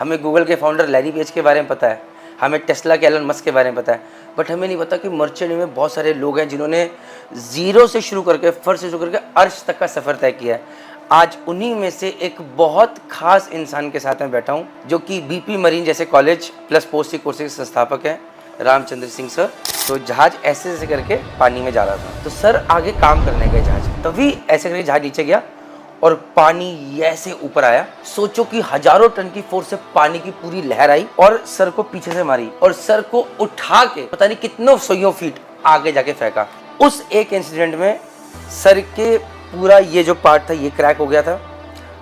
हमें गूगल के founder Larry page के बारे में पता है, हमें टेस्ला के एलन मस्क के बारे में पता है, बट हमें नहीं पता कि मर्चेंट नेवी में बहुत सारे लोग हैं जिन्होंने ज़ीरो से शुरू करके, फर्स्ट से शुरू करके अर्श तक का सफ़र तय किया है। आज उन्हीं में से एक बहुत खास इंसान के साथ में बैठा हूँ, जो कि बीपी मरीन जैसे कॉलेज प्लस पोस्ट कोर्सेज के संस्थापक हैं, रामचंद्र सिंह सर। तो जहाज ऐसे ऐसे करके पानी में जा रहा था, तो सर आगे काम करने गए जहाज, तभी ऐसे करके जहाज नीचे गया और पानी ऐसे ऊपर आया। सोचो कि हजारों टन की फोर्स से पानी की पूरी लहर आई और सर को पीछे से मारी और सर को उठा के पता नहीं कितनों सौ फीट आगे जाके फेंका। उस एक इंसिडेंट में सर के पूरा ये जो पार्ट था ये क्रैक हो गया था,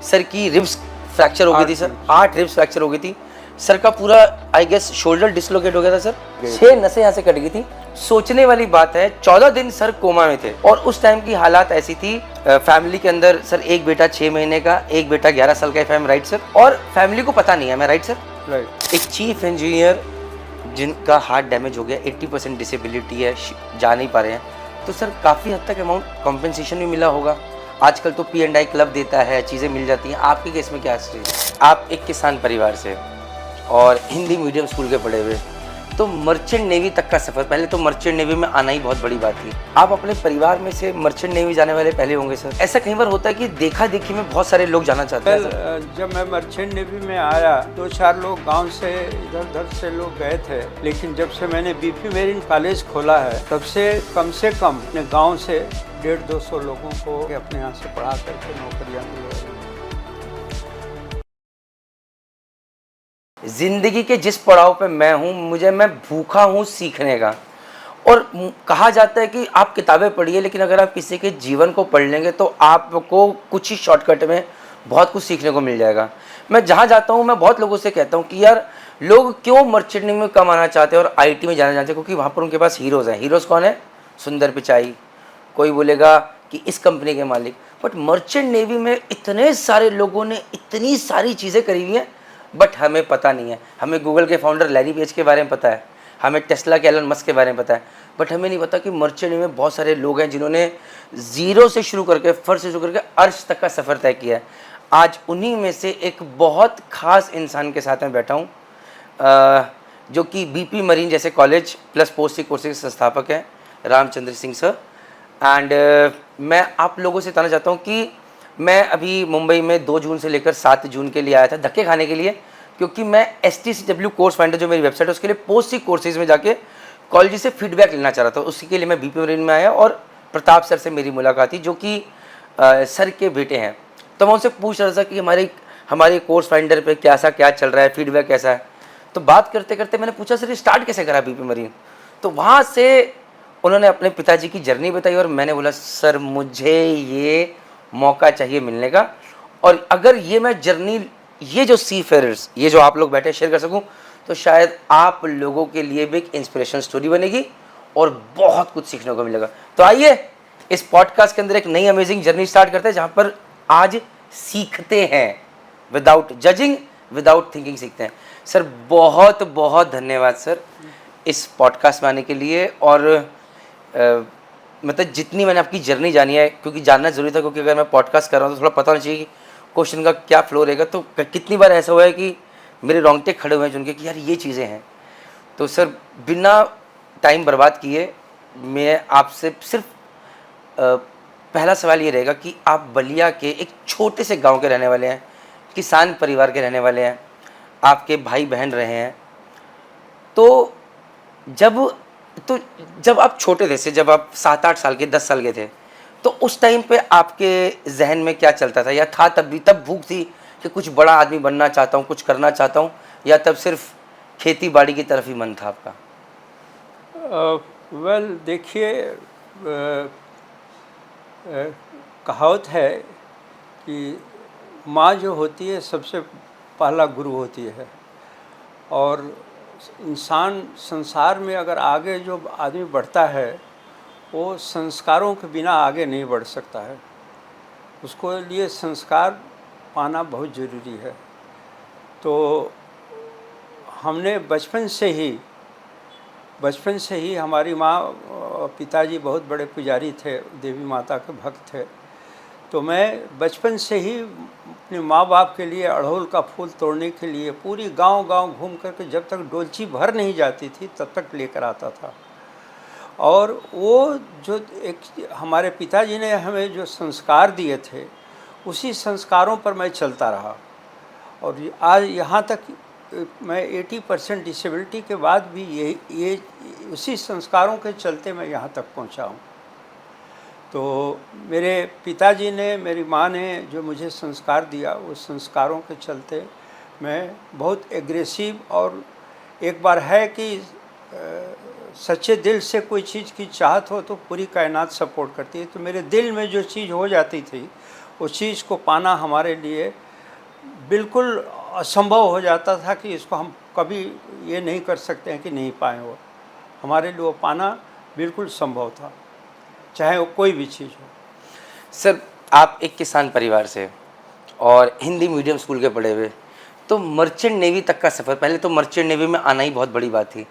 सर की रिब्स फ्रैक्चर हो गई थी, सर 8 रिब्स फ्रैक्चर हो गई थी, सर का पूरा आई गेस शोल्डर डिसलोकेट हो गया था सर, 6 नसें यहाँ से कट गई थी। सोचने वाली बात है 14 दिन सर कोमा में थे और उस टाइम की हालात ऐसी थी, फैमिली के अंदर सर एक बेटा 6 महीने का, एक बेटा 11 साल का, फैमिली राइट सर, और फैमिली को पता नहीं है, मैं राइट सर, राइट। एक चीफ इंजीनियर जिनका हार्ट डैमेज हो गया, 80% डिसेबिलिटी है, जा नहीं पा रहे हैं, तो सर काफ़ी हद तक अमाउंट कॉम्पेंसेशन भी मिला होगा। आजकल तो P&I क्लब देता है, चीज़ें मिल जाती हैं। आपके केस में क्या स्टेज? आप एक किसान परिवार से और हिंदी मीडियम स्कूल के पढ़े हुए, तो मर्चेंट नेवी तक का सफ़र, पहले तो मर्चेंट नेवी में आना ही बहुत बड़ी बात थी। आप अपने परिवार में से मर्चेंट नेवी जाने वाले पहले होंगे सर। ऐसा कई बार होता है कि देखा देखी में बहुत सारे लोग जाना चाहते हैं। जब मैं मर्चेंट नेवी में आया 2-4 लोग गांव से इधर उधर से लोग गए थे, लेकिन जब से मैंने बीपी मेरीन कॉलेज खोला है तब से कम अपने गाँव से 150-200 लोगों को अपने यहाँ से पढ़ा करके नौकरियाँ मिल। जिंदगी के जिस पड़ाव पे मैं हूँ, मैं भूखा हूँ सीखने का। और कहा जाता है कि आप किताबें पढ़िए, लेकिन अगर आप किसी के जीवन को पढ़ लेंगे तो आपको कुछ ही शॉर्टकट में बहुत कुछ सीखने को मिल जाएगा। मैं जहाँ जाता हूँ मैं बहुत लोगों से कहता हूँ कि यार लोग क्यों मर्चेंट नेवी में कम आना चाहते हैं और IT में जाना चाहते हैं, क्योंकि वहाँ पर उनके पास हीरोज़ हैं। हीरोज़ कौन है? सुंदर पिचाई, कोई बोलेगा कि इस कंपनी के मालिक, बट मर्चेंट नेवी में इतने सारे लोगों ने इतनी सारी चीज़ें करी हुई हैं, बट हमें पता नहीं है। हमें गूगल के फाउंडर लैरी पेज के बारे में पता है, हमें टेस्ला के एलन मस्क के बारे में पता है, बट हमें नहीं पता कि मर्चेंट नेवी में बहुत सारे लोग हैं जिन्होंने ज़ीरो से शुरू करके, फर्स्ट से शुरू करके अर्श तक का सफ़र तय किया है। आज उन्हीं में से एक बहुत खास इंसान के साथ में बैठा हूँ, जो कि बीपी मरीन जैसे कॉलेज प्लस पोस्ट कोर्सेज के संस्थापक हैं, रामचंद्र सिंह सर। एंड मैं आप लोगों से बताना चाहता हूँ कि मैं अभी मुंबई में 2 जून से लेकर 7 जून के लिए आया था धक्के खाने के लिए, क्योंकि मैं STCW कोर्स फाइंडर जो मेरी वेबसाइट है उसके लिए पोस्ट कोर्सेज में जाके कॉलेज से फीडबैक लेना चाह रहा था। उसी के लिए मैं बीपी मरीन में आया और प्रताप सर से मेरी मुलाकात थी, जो कि सर के बेटे हैं। तो मैं उनसे पूछ रहा था कि हमारे कोर्स फाइंडर पे क्या चल रहा है, फीडबैक कैसा है। तो बात करते करते मैंने पूछा सर ये स्टार्ट कैसे करा बीपी मरीन, तो वहाँ से उन्होंने अपने पिताजी की जर्नी बताई और मैंने बोला सर मुझे ये मौका चाहिए मिलने का, और अगर ये मैं जर्नी, ये जो सी फेयरर्स, ये जो आप लोग बैठे शेयर कर सकूं, तो शायद आप लोगों के लिए भी एक इंस्पिरेशन स्टोरी बनेगी और बहुत कुछ सीखने को मिलेगा। तो आइए इस पॉडकास्ट के अंदर एक नई अमेजिंग जर्नी स्टार्ट करते हैं, जहां पर आज सीखते हैं, विदाउट जजिंग, विदाउट थिंकिंग सीखते हैं। सर बहुत बहुत धन्यवाद सर इस पॉडकास्ट में आने के लिए। और मतलब जितनी मैंने आपकी जर्नी जानी है, क्योंकि जानना ज़रूरी था, क्योंकि अगर मैं पॉडकास्ट कर रहा हूँ तो थोड़ा पता होना चाहिए कि क्वेश्चन का क्या फ्लो रहेगा। तो कितनी बार ऐसा हुआ है कि मेरे रोंगटे खड़े हुए हैं जिनके कि यार ये चीज़ें हैं। तो सर बिना टाइम बर्बाद किए मैं आपसे सिर्फ पहला सवाल ये रहेगा कि आप बलिया के एक छोटे से गांव के रहने वाले हैं, किसान परिवार के रहने वाले हैं, आपके भाई बहन रहे हैं, तो जब आप छोटे थे, जब आप 7-8 साल के, 10 साल के थे, तो उस टाइम पे आपके जहन में क्या चलता था, या था तब भूख थी कि कुछ बड़ा आदमी बनना चाहता हूँ, कुछ करना चाहता हूँ, या तब सिर्फ खेती बाड़ी की तरफ ही मन था आपका? वेल देखिए, कहावत है कि माँ जो होती है सबसे पहला गुरु होती है, और इंसान संसार में अगर आगे जो आदमी बढ़ता है वो संस्कारों के बिना आगे नहीं बढ़ सकता है। उसको लिए संस्कार पाना बहुत ज़रूरी है। तो हमने बचपन से ही हमारी माँ, पिताजी बहुत बड़े पुजारी थे, देवी माता के भक्त थे, तो मैं बचपन से ही अपने माँ बाप के लिए अड़हुल का फूल तोड़ने के लिए पूरी गांव-गांव घूम करके जब तक डोलची भर नहीं जाती थी तब तक लेकर आता था। और वो जो एक हमारे पिताजी ने हमें जो संस्कार दिए थे, उसी संस्कारों पर मैं चलता रहा। और आज यहाँ तक मैं 80% डिसेबिलिटी के बाद भी ये उसी संस्कारों के चलते मैं यहाँ तक पहुँचा हूँ। तो मेरे पिताजी ने, मेरी माँ ने जो मुझे संस्कार दिया, उस संस्कारों के चलते मैं बहुत एग्रेसिव, और एक बार है कि सच्चे दिल से कोई चीज़ की चाहत हो तो पूरी कायनात सपोर्ट करती है। तो मेरे दिल में जो चीज़ हो जाती थी, उस चीज़ को पाना हमारे लिए बिल्कुल असंभव हो जाता था कि इसको हम कभी ये नहीं कर सकते हैं कि नहीं पाएँ। वो हमारे लिए वो पाना बिल्कुल संभव था, चाहे वो कोई भी चीज़ हो। सर, आप एक किसान परिवार से और हिंदी मीडियम स्कूल के पढ़े हुए, तो मर्चेंट नेवी तक का सफ़र, पहले तो मर्चेंट नेवी में आना ही बहुत बड़ी बात थी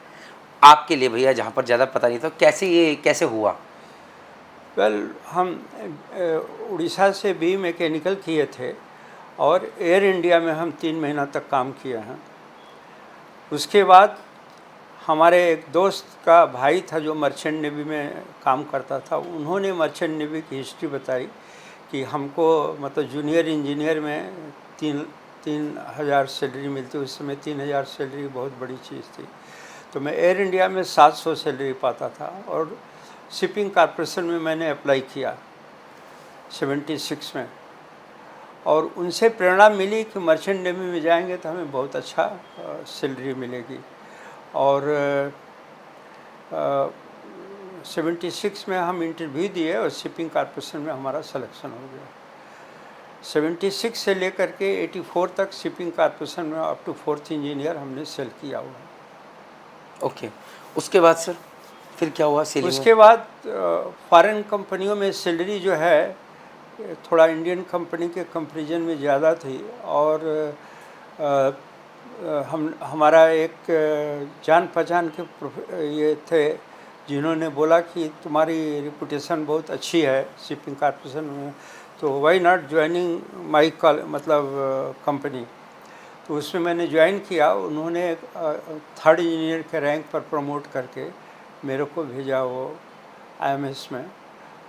आपके लिए भैया, जहाँ पर ज़्यादा पता नहीं था। कैसे हुआ? वेल, हम उड़ीसा से बी मैकेनिकल किए थे और एयर इंडिया में हम 3 महीना तक काम किए हैं। उसके बाद हमारे एक दोस्त का भाई था जो मर्चेंट नेवी में काम करता था, उन्होंने मर्चेंट नेवी की हिस्ट्री बताई कि हमको मतलब जूनियर इंजीनियर में 3,000 सैलरी मिलती। उस समय 3,000 सैलरी बहुत बड़ी चीज़ थी। तो मैं एयर इंडिया में 700 सैलरी पाता था, और शिपिंग कॉर्पोरेशन में मैंने अप्लाई किया 76 में, और उनसे प्रेरणा मिली कि मर्चेंट नेवी में जाएंगे तो हमें बहुत अच्छा सैलरी मिलेगी। और 76 में हम इंटरव्यू दिए और शिपिंग कॉर्पोरेशन में हमारा सिलेक्शन हो गया। 76 से लेकर के 84 तक शिपिंग कॉर्पोरेशन में अप टू 4th इंजीनियर हमने सेल किया हुआ। ओके, उसके बाद सर फिर क्या हुआ सेलिंग में? उसके बाद फॉरेन कंपनियों में सैलरी जो है थोड़ा इंडियन कंपनी के कंपैरिजन में ज़्यादा थी। और हमारा एक जान पहचान के ये थे जिन्होंने बोला कि तुम्हारी रिपुटेशन बहुत अच्छी है शिपिंग कॉर्पोरेशन में, तो why not joining my company. तो उसमें मैंने ज्वाइन किया। उन्होंने 3rd इंजीनियर के रैंक पर प्रमोट करके मेरे को भेजा वो IMS में,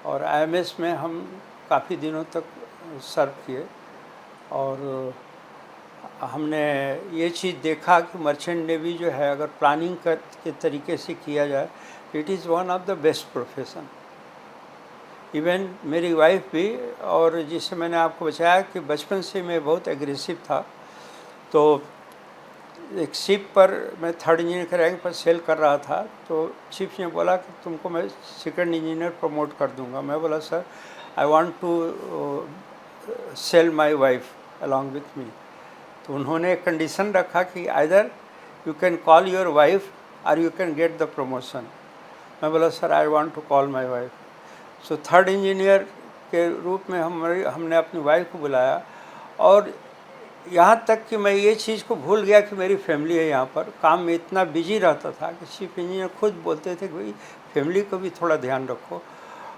और IMS में हम काफ़ी दिनों तक सर्व किए। और हमने ये चीज़ देखा कि मर्चेंट नेवी जो है अगर प्लानिंग के तरीके से किया जाए, it is one of the best profession. Even मेरी वाइफ भी, और जिससे मैंने आपको बताया कि बचपन से मैं बहुत एग्रेसिव था, तो एक शिप पर मैं 3rd इंजीनियर के रैंक पर सेल कर रहा था, तो शिप ने बोला कि तुमको मैं 2nd इंजीनियर प्रमोट कर दूंगा। मैं बोला sir, I want to sell my wife along with me. तो उन्होंने एक कंडीशन रखा कि either you can call your wife और you can get the promotion. मैं बोला sir, I want to call my wife. So 3rd engineer के रूप में हमने अपनी वाइफ को बुलाया, और यहाँ तक कि मैं ये चीज़ को भूल गया कि मेरी फैमिली है यहाँ पर। काम में इतना बिजी रहता था कि चीफ इंजीनियर खुद बोलते थे कि भाई फैमिली को भी थोड़ा ध्यान रखो।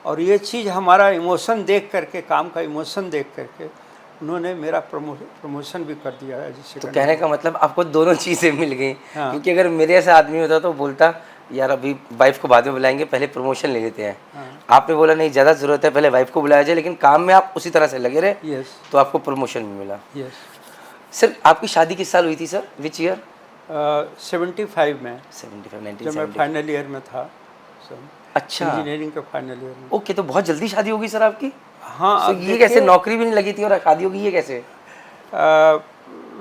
और ये चीज़ हमारा इमोशन देख करके, काम का इमोशन देख करके उन्होंने मेरा प्रमोशन भी कर दिया है। जिससे तो कहने का मतलब आपको दोनों चीज़ें मिल गई। हाँ। क्योंकि अगर मेरे ऐसा आदमी होता तो बोलता यार अभी वाइफ को बाद में बुलाएंगे, पहले प्रमोशन ले लेते हैं। हाँ। आपने बोला नहीं, ज़्यादा ज़रूरत है पहले वाइफ को बुलाया जाए, लेकिन काम में आप उसी तरह से लगे रहे। यस। तो आपको प्रमोशन भी मिला। यस। सर, आपकी शादी किस साल हुई थी सर? Which year? 75 में, 75, जब मैं 1970। फाइनल ईयर में था, अच्छा, इंजीनियरिंग के फाइनल ईयर में। ओके, तो बहुत जल्दी शादी होगी सर आपकी? हाँ। तो अब ये देखिए, कैसे, नौकरी भी नहीं लगी थी और शादी होगी, ये कैसे?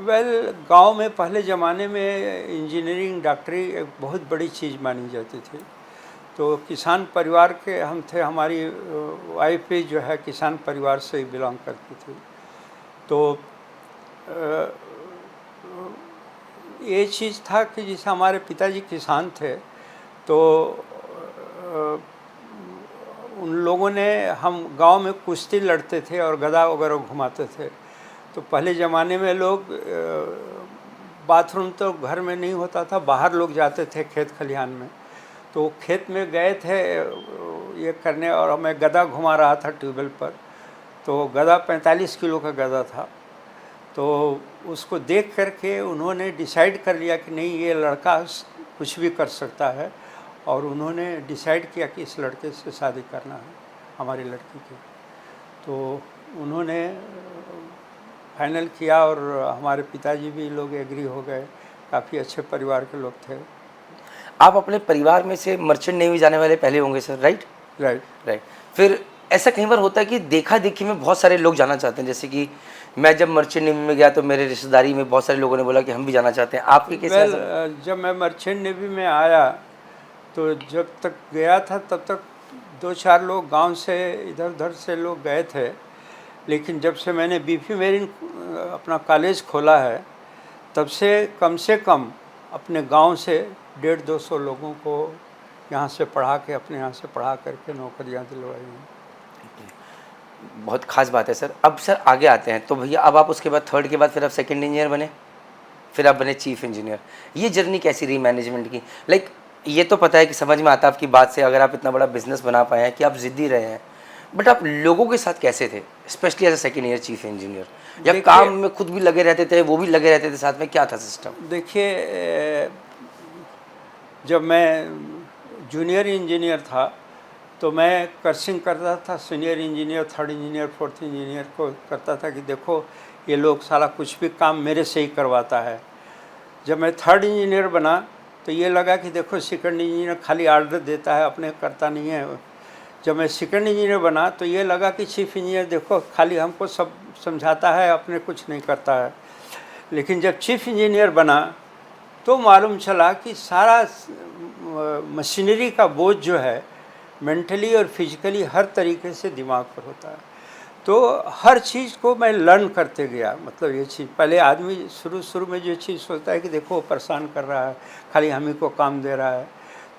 वेल, गांव में पहले ज़माने में इंजीनियरिंग, डॉक्टरी एक बहुत बड़ी चीज़ मानी जाती थी। तो किसान परिवार के हम थे, हमारी वाइफ भी जो है किसान परिवार से ही बिलोंग करती थी। तो ये चीज़ था कि जैसे हमारे पिताजी किसान थे, तो उन लोगों ने, हम गांव में कुश्ती लड़ते थे और गदा वगैरह घुमाते थे। तो पहले ज़माने में लोग बाथरूम तो घर में नहीं होता था, बाहर लोग जाते थे खेत खलिहान में। तो खेत में गए थे ये करने, और मैं गदा घुमा रहा था ट्यूबवेल पर। तो गधा 45 किलो का गधा था। तो उसको देख करके उन्होंने डिसाइड कर लिया कि नहीं, ये लड़का कुछ भी कर सकता है, और उन्होंने डिसाइड किया कि इस लड़के से शादी करना है, हमारी लड़की की। तो उन्होंने फाइनल किया, और हमारे पिताजी भी लोग एग्री हो गए। काफ़ी अच्छे परिवार के लोग थे। आप अपने परिवार में से मर्चेंट नेवी जाने वाले पहले होंगे सर, राइट? राइट। राइट। फिर ऐसा कई बार होता है कि देखा देखी में बहुत सारे लोग जाना चाहते हैं, जैसे कि मैं जब मर्चेंट नेवी में गया तो मेरे रिश्तेदारी में बहुत सारे लोगों ने बोला कि हम भी जाना चाहते हैं। आपके कैसे? वेल, जब मैं मर्चेंट नेवी में आया तो जब तक गया था तब तक 2-4 लोग गांव से इधर उधर से लोग गए थे, लेकिन जब से मैंने बीपी मेरिन अपना कॉलेज खोला है तब से कम अपने गांव से 150-200 लोगों को यहाँ से पढ़ा के, अपने यहाँ से पढ़ा करके नौकरियाँ दिलवाई हैं। बहुत खास बात है सर। अब सर आगे आते हैं, तो भैया अब आप उसके बाद थर्ड के बाद फिर आप सेकंड इंजीनियर बने, फिर आप बने चीफ इंजीनियर। ये जर्नी कैसी रही मैनेजमेंट की? लाइक ये तो पता है कि समझ में आता है आपकी बात से, अगर आप इतना बड़ा बिजनेस बना पाए हैं कि आप जिद्दी रहे हैं, बट आप लोगों के साथ कैसे थे, specially as a second year chief engineer? या काम में खुद भी लगे रहते थे, वो भी लगे रहते थे साथ में, क्या था सिस्टम? देखिए, जब मैं जूनियर इंजीनियर था तो मैं कर्सिंग करता था senior engineer, third engineer, fourth engineer को करता था कि देखो ये लोग साला कुछ भी काम मेरे से ही करवाता है। जब मैं थर्ड इंजीनियर बना तो ये लगा कि देखो सेकंड इंजीनियर खाली आर्डर देता है, अपने करता नहीं है। जब मैं सेकंड इंजीनियर बना तो ये लगा कि चीफ इंजीनियर देखो खाली हमको सब समझाता है, अपने कुछ नहीं करता है। लेकिन जब चीफ इंजीनियर बना तो मालूम चला कि सारा मशीनरी का बोझ जो है मेंटली और फिजिकली हर तरीके से दिमाग पर होता है। तो हर चीज़ को मैं लर्न करते गया। मतलब ये चीज़ पहले आदमी शुरू में जो चीज़ सोचता है कि देखो परेशान कर रहा है, खाली हम ही को काम दे रहा है,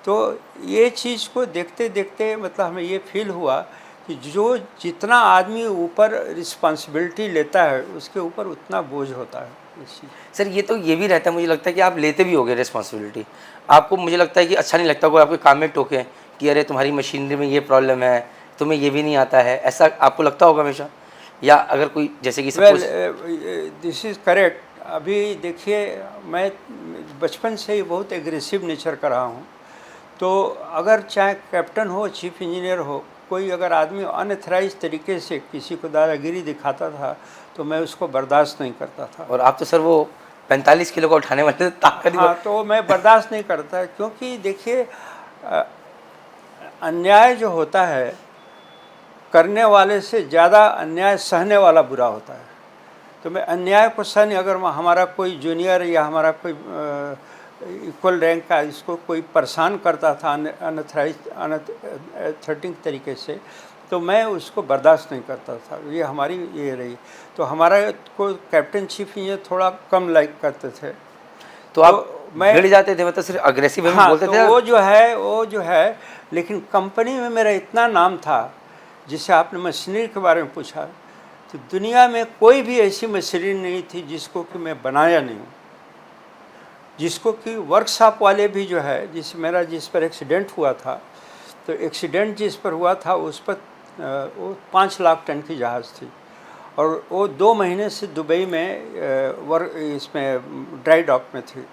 तो ये चीज़ को देखते देखते मतलब हमें ये फील हुआ कि जो जितना आदमी ऊपर रिस्पॉन्सिबिलिटी लेता है उसके ऊपर उतना बोझ होता है। सर ये तो ये भी रहता है, मुझे लगता है कि आप लेते भी होगे रिस्पॉन्सिबिलिटी। आपको मुझे लगता है कि अच्छा नहीं लगता कोई आपके काम में टोके कि अरे तुम्हारी मशीनरी में ये प्रॉब्लम है, तुम्हें ये भी नहीं आता है, ऐसा आपको लगता होगा हमेशा? या अगर कोई जैसे कि दिस इज़ करेक्ट। अभी देखिए, मैं बचपन से ही बहुत एग्रेसिव नेचर का रहा हूँ। तो अगर चाहे कैप्टन हो, चीफ इंजीनियर हो, कोई अगर आदमी अनऑथराइज तरीके से किसी को दादागिरी दिखाता था तो मैं उसको बर्दाश्त नहीं करता था। और आप तो सर वो 45 किलो का उठाने वाले ताकत। हाँ, तो मैं बर्दाश्त नहीं करता, क्योंकि देखिए अन्याय जो होता है करने वाले से ज़्यादा अन्याय सहने वाला बुरा होता है। तो मैं अन्याय को सहने, अगर हमारा कोई जूनियर या हमारा कोई इक्वल रैंक का इसको कोई परेशान करता था अनथ्रेटिंग तरीके से, तो मैं उसको बर्दाश्त नहीं करता था। ये हमारी ये रही। तो हमारा को कैप्टन चीफ इंजीनियर थोड़ा कम लाइक करते थे। तो आप मैं भिड़ जाते थे, मतलब सिर्फ अग्रेसिव हाँ, बोलते तो थे? वो जो है लेकिन कंपनी में मेरा इतना नाम था। जिसे आपने मशीनरी के बारे में पूछा, तो दुनिया में कोई भी ऐसी मशीनरी नहीं थी जिसको कि मैं बनाया नहीं हूँ, जिसको कि वर्कशॉप वाले भी जो है, जिस पर एक्सीडेंट हुआ था, तो एक्सीडेंट जिस पर हुआ था उस पर वो 5 लाख टन की जहाज़ थी, और वो 2 महीने से दुबई में इसमें ड्राई डॉक में थी।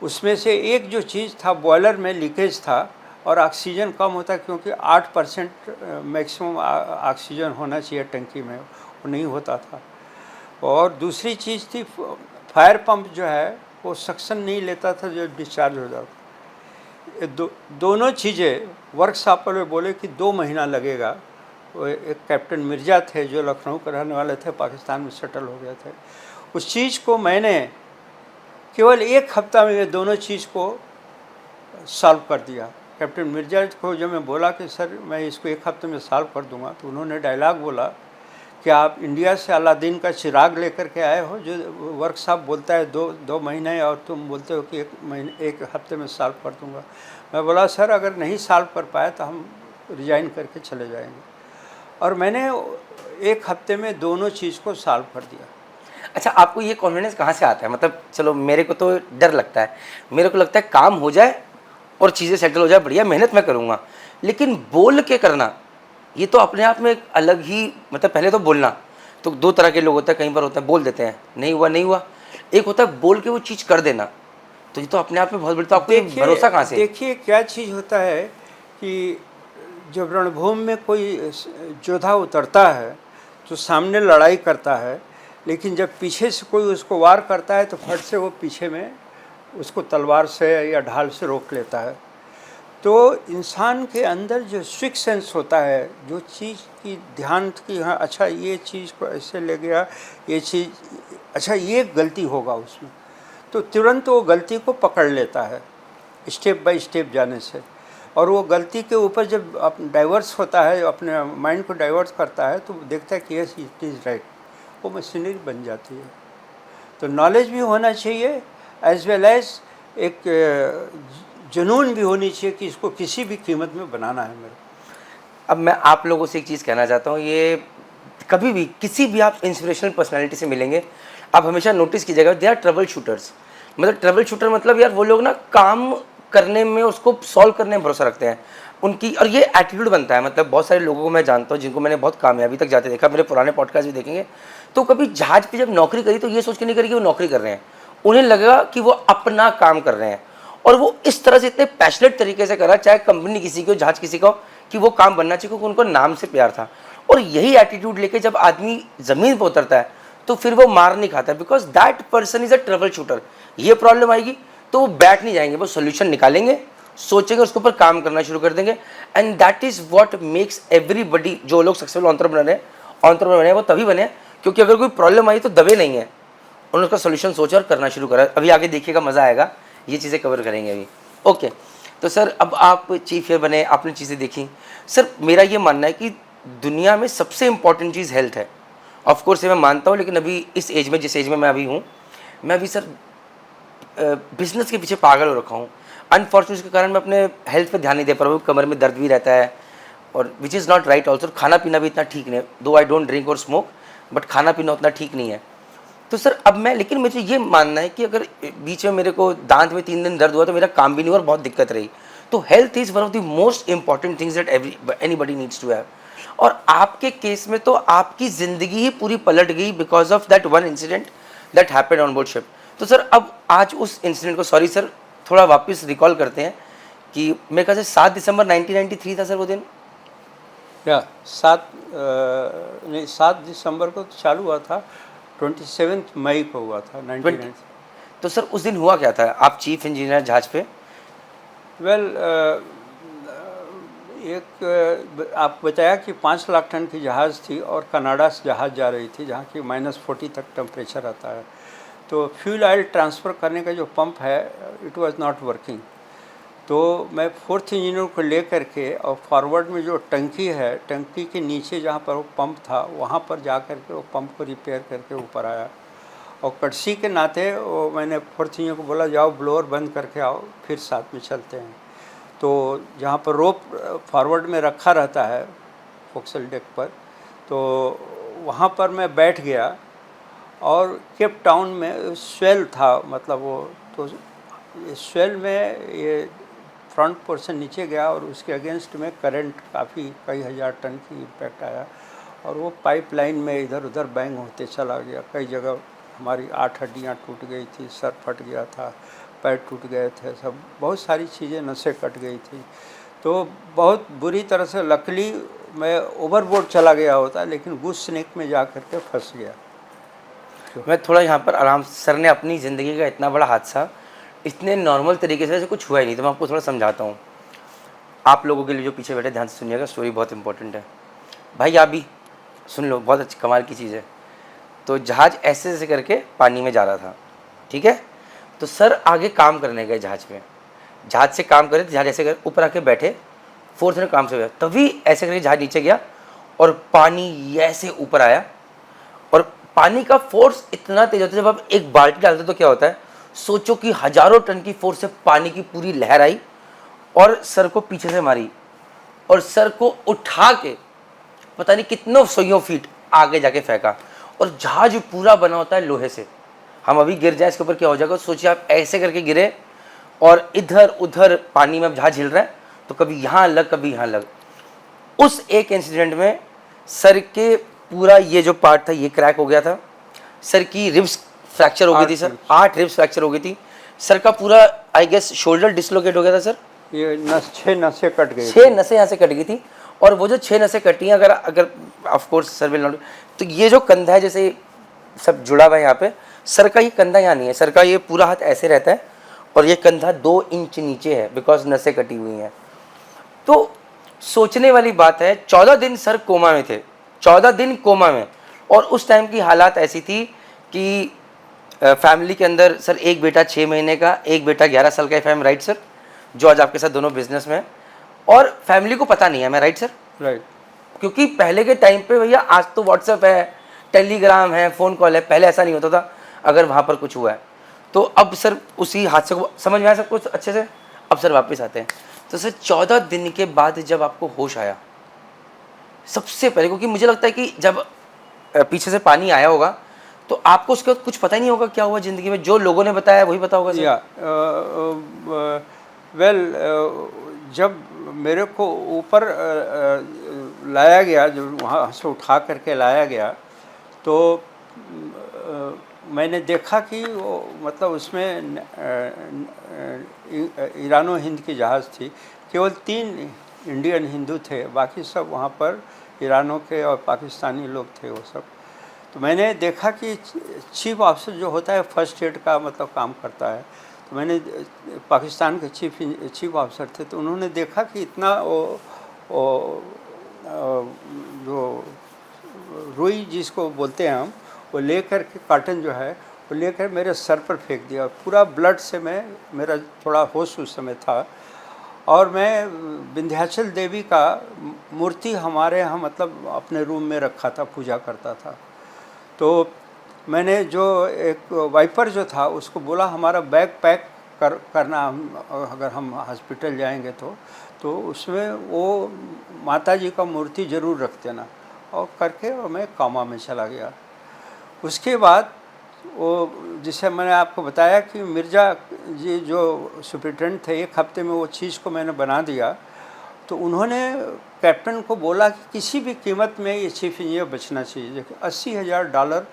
उसमें से एक जो चीज़ था, बॉयलर में लीकेज था और ऑक्सीजन कम होता, क्योंकि 8% मैक्सिमम ऑक्सीजन होना चाहिए टंकी में, वो नहीं होता था। और दूसरी चीज़ थी फायर पंप जो है वो सक्शन नहीं लेता था जो डिस्चार्ज हो जाता। दोनों चीज़ें वर्कशॉप वाले बोले कि 2 महीना लगेगा। वो एक कैप्टन मिर्ज़ा थे जो लखनऊ के रहने वाले थे, पाकिस्तान में सेटल हो गए थे। उस चीज़ को मैंने केवल 1 हफ्ता में ये दोनों चीज़ को सॉल्व कर दिया। कैप्टन मिर्ज़ा को जब मैं बोला कि सर मैं इसको 1 हफ्ते में सॉल्व कर दूंगा, तो उन्होंने डायलॉग बोला कि आप इंडिया से अलादीन का चिराग लेकर के आए हो, जो वर्कशॉप बोलता है 2 महीने और तुम बोलते हो कि 1 हफ्ते में सॉल्व कर दूंगा। मैं बोला सर अगर नहीं सॉल्व कर पाए तो हम रिज़ाइन करके चले जाएंगे। और मैंने 1 हफ्ते में दोनों चीज़ को सॉल्व कर दिया। अच्छा, आपको ये कॉन्फिडेंस कहाँ से आता है? मतलब चलो मेरे को तो डर लगता है, मेरे को लगता है काम हो जाए और चीज़ें सेटल हो जाए, बढ़िया मेहनत मैं करूँगा, लेकिन बोल के करना ये तो अपने आप में एक अलग ही, मतलब पहले तो बोलना, तो दो तरह के लोग होते हैं, कई बार होता है बोल देते हैं नहीं हुआ नहीं हुआ, एक होता है बोल के वो चीज़ कर देना, तो ये तो अपने आप में बहुत बड़ी, तो आपको ये भरोसा कहाँ से? देखिए क्या चीज़ होता है कि जब रणभूमि में कोई योद्धा उतरता है तो सामने लड़ाई करता है, लेकिन जब पीछे से कोई उसको वार करता है तो फट से वो पीछे में उसको तलवार से या ढाल से रोक लेता है। तो इंसान के अंदर जो सिक्स सेंस होता है, जो चीज़ की ध्यान की, हाँ अच्छा ये चीज़ को ऐसे ले गया, ये चीज़ अच्छा ये गलती होगा उसमें, तो तुरंत वो गलती को पकड़ लेता है स्टेप बाय स्टेप जाने से। और वो गलती के ऊपर जब डाइवर्स होता है, अपने माइंड को डाइवर्ट करता है, तो देखता है कि यस इट इज़ राइट, वो मशीनरी बन जाती है। तो नॉलेज भी होना चाहिए एज वेल एज एक जुनून भी होनी चाहिए कि इसको किसी भी कीमत में बनाना है मेरे। अब मैं आप लोगों से एक चीज़ कहना चाहता हूँ, ये कभी भी किसी भी आप इंस्पिरेशनल पर्सनालिटी से मिलेंगे, आप हमेशा नोटिस कीजिएगा दे आर ट्रबल शूटर्स। मतलब ट्रबल शूटर मतलब यार वो लोग ना काम करने में, उसको सॉल्व करने में भरोसा रखते हैं उनकी, और ये एटीट्यूड बनता है। मतलब बहुत सारे लोगों को मैं जानता हूँ जिनको मैंने बहुत कामयाबी तक जाते देखा, मेरे पुराने पॉडकास्ट भी देखेंगे, तो कभी जहाज पे जब नौकरी करी तो ये सोच के नहीं करी कि वो नौकरी कर रहे हैं, उन्हें लगा कि वो अपना काम कर रहे हैं, और वो इस तरह से इतने पैशनेट तरीके से करा, चाहे कंपनी किसी की हो, जहाज किसी का हो, कि वो काम बनना चाहिए, क्योंकि उनको नाम से प्यार था। और यही एटीट्यूड लेके जब आदमी ज़मीन पर उतरता है तो फिर वो मार नहीं खाता, because that person is a trouble shooter. ये प्रॉब्लम आएगी तो वो बैठ नहीं जाएंगे, वो सोल्यूशन निकालेंगे, सोचेंगे, उसके ऊपर काम करना शुरू कर देंगे। And that is what makes everybody, जो लोग सक्सेसफुल एंटरप्रेन्योर बने वो तभी बने क्योंकि अगर कोई प्रॉब्लम आई तो दबे नहीं है, उन्होंने उसका सोल्यूशन सोचा और करना शुरू करा। अभी आगे देखिएगा, मज़ा आएगा, ये चीज़ें कवर करेंगे अभी। ओके, तो सर अब आप चीफ ये बने, आपने चीज़ें देखी। सर मेरा ये मानना है कि दुनिया में सबसे इंपॉर्टेंट चीज़ हेल्थ है। ऑफ कोर्स ये मैं मानता हूँ, लेकिन अभी इस एज में, जिस एज में मैं अभी हूँ, मैं अभी सर बिजनेस के पीछे पागल हो रखा हूँ। अनफॉर्चुनेट के कारण मैं अपने हेल्थ पे ध्यान नहीं दे पा रहा हूँ, कमर में दर्द भी रहता है, और which is not right also. खाना पीना भी इतना ठीक नहीं है, दो आई डोंट ड्रिंक और स्मोक, बट खाना पीना उतना ठीक नहीं है। तो सर अब मैं, लेकिन मुझे ये मानना है कि अगर बीच में मेरे को दांत में 3 दिन दर्द हुआ तो मेरा काम भी नहीं हुआ और बहुत दिक्कत रही। तो health is one of the most important things that anybody needs to have. और आपके केस में तो आपकी ज़िंदगी ही पूरी पलट गई because of that one incident that happened on board ship. तो सर अब आज उस इंसिडेंट को, सॉरी सर, थोड़ा वापस रिकॉल करते हैं कि मेरे ख्याल से 7 दिसंबर 1993 था सर वो दिन। या 7 दिसंबर को तो चालू हुआ था, 27 मई को हुआ था 1990। तो सर उस दिन हुआ क्या था? आप चीफ इंजीनियर जहाज पे? वेल आप बताया कि 5 लाख टन की जहाज़ थी और कनाडा से जहाज़ जा रही थी, जहाँ की -40 तक टेम्परेचर आता है। तो फ्यूल ऑयल ट्रांसफ़र करने का जो पंप है, इट वाज नॉट वर्किंग। तो मैं 4th इंजीनियर को ले करके, और फॉरवर्ड में जो टंकी है, टंकी के नीचे जहाँ पर वो पंप था, वहाँ पर जा कर के वो पंप को रिपेयर करके ऊपर आया। और कर्सी के नाते वो मैंने 4th इंजीनियर को बोला, जाओ ब्लोअर बंद करके आओ, फिर साथ में चलते हैं। तो जहाँ पर रोप फॉरवर्ड में रखा रहता है फोक्सल डेक पर, तो वहाँ पर मैं बैठ गया, और केप टाउन में स्वेल था, मतलब वो, तो स्वेल में ये फ्रंट पोर्शन नीचे गया और उसके अगेंस्ट में करंट काफ़ी कई हज़ार टन की इम्पैक्ट आया, और वो पाइपलाइन में इधर उधर बैंग होते चला गया। कई जगह हमारी 8 हड्डियाँ टूट गई थी, सर फट गया था, पैर टूट गए थे, सब बहुत सारी चीज़ें, नसें कट गई थी। तो बहुत बुरी तरह से, लकली मैं ओवरबोर्ड चला गया होता, लेकिन गुस स्नेक में जा कर के फंस गया। मैं थोड़ा यहाँ पर आराम, सर ने अपनी ज़िंदगी का इतना बड़ा हादसा इतने नॉर्मल तरीके से कुछ हुआ ही नहीं, तो मैं आपको थोड़ा समझाता हूँ। आप लोगों के लिए जो पीछे बैठे ध्यान से सुनिएगा, स्टोरी बहुत इंपॉर्टेंट है भाई, आप भी सुन लो, बहुत अच्छी कमाल की चीज़ है। तो जहाज़ ऐसे ऐसे करके पानी में जा रहा था, ठीक है। तो सर आगे काम करने गए जहाज़ पे, जहाज़ से काम करे, जहाज़ ऐसे कर ऊपर आके बैठे, 4th में काम से गया, तभी ऐसे करके जहाज़ नीचे गया और पानी ऐसे ऊपर आया। और पानी का फोर्स इतना तेज होता है, जब आप एक बाल्टी डालते तो क्या होता है, सोचो कि हज़ारों टन की फोर्स से पानी की पूरी लहर आई और सर को पीछे से मारी, और सर को उठा के पता नहीं कितनों 100 फीट आगे जाके फेंका। और जहाज पूरा बना होता है लोहे से, हम अभी गिर जाए इसके ऊपर क्या हो जाएगा, सोचिए आप ऐसे करके गिरे और इधर उधर पानी में जहाज हिल रहा है, तो कभी यहाँ लग कभी यहाँ लग। उस एक इंसिडेंट में सर के पूरा ये जो पार्ट था ये क्रैक हो गया था, सर की रिब्स फ्रैक्चर हो गई थी सर, 8 रिब्स फ्रैक्चर हो गई थी, सर का पूरा आई गेस शोल्डर डिसलोकेट हो गया था सर, ये 6 नसें कट गई 6 नसें यहाँ से कट गई थी। और वो जो 6 नसें कटी हैं, अगर अगर of course sir will not, तो ये जो कंधा है जैसे सब जुड़ा हुआ है यहाँ पे, सर का ये कंधा यहाँ नहीं है, सर का ये पूरा हाथ ऐसे रहता है और ये कंधा 2 इंच नीचे है बिकॉज नसें कटी हुई हैं। तो सोचने वाली बात है, 14 दिन सर कोमा में थे, 14 दिन कोमा में, और उस टाइम की हालात ऐसी थी कि फैमिली के अंदर सर एक बेटा 6 महीने का, एक बेटा 11 साल का, if I am right sir, जो आज आपके साथ दोनों बिजनेस में है, और फैमिली को पता नहीं है, मैं राइट सर? राइट। क्योंकि पहले के टाइम पे भैया, आज तो व्हाट्सएप है, टेलीग्राम है, फ़ोन कॉल है, पहले ऐसा नहीं होता था अगर वहाँ पर कुछ हुआ है। तो अब सर उसी हादसे को समझ में आया सब कुछ अच्छे से। अब सर वापस आते हैं, तो सर 14 दिन के बाद जब आपको होश आया सबसे पहले, क्योंकि मुझे लगता है कि जब पीछे से पानी आया होगा तो आपको उसके बाद कुछ पता ही नहीं होगा क्या हुआ ज़िंदगी में, जो लोगों ने बताया वही पता होगा सर। या वेल, जब मेरे को ऊपर लाया गया, जब वहाँ से उठा करके लाया गया, तो मैंने देखा कि वो मतलब उसमें ईरानो हिंद की जहाज़ थी, केवल 3 इंडियन हिंदू थे, बाकी सब वहाँ पर ईरानों के और पाकिस्तानी लोग थे वो सब। तो मैंने देखा कि चीफ ऑफिसर जो होता है फर्स्ट एड का मतलब काम करता है, तो मैंने पाकिस्तान के चीफ ऑफिसर थे, तो उन्होंने देखा कि इतना जो रुई जिसको बोलते हैं हम, वो लेकर के कार्टन जो है वो लेकर मेरे सर पर फेंक दिया, पूरा ब्लड से मेरा थोड़ा होश उस समय था। और मैं विंध्याचल देवी का मूर्ति हमारे यहाँ मतलब अपने रूम में रखा था, पूजा करता था। तो मैंने जो एक वाइपर जो था उसको बोला हमारा बैग पैक करना, अगर हम हॉस्पिटल जाएंगे तो उसमें वो माता जी का मूर्ति ज़रूर रख देना, और करके और मैं कामा में चला गया। उसके बाद वो जिसे मैंने आपको बताया कि मिर्ज़ा जी जो सुपरिटेंडेंट थे, 1 हफ्ते में वो चीज़ को मैंने बना दिया। तो उन्होंने कैप्टन को बोला कि किसी भी कीमत में ये चीफ इंजीनियर बचना चाहिए। देखिए $80,000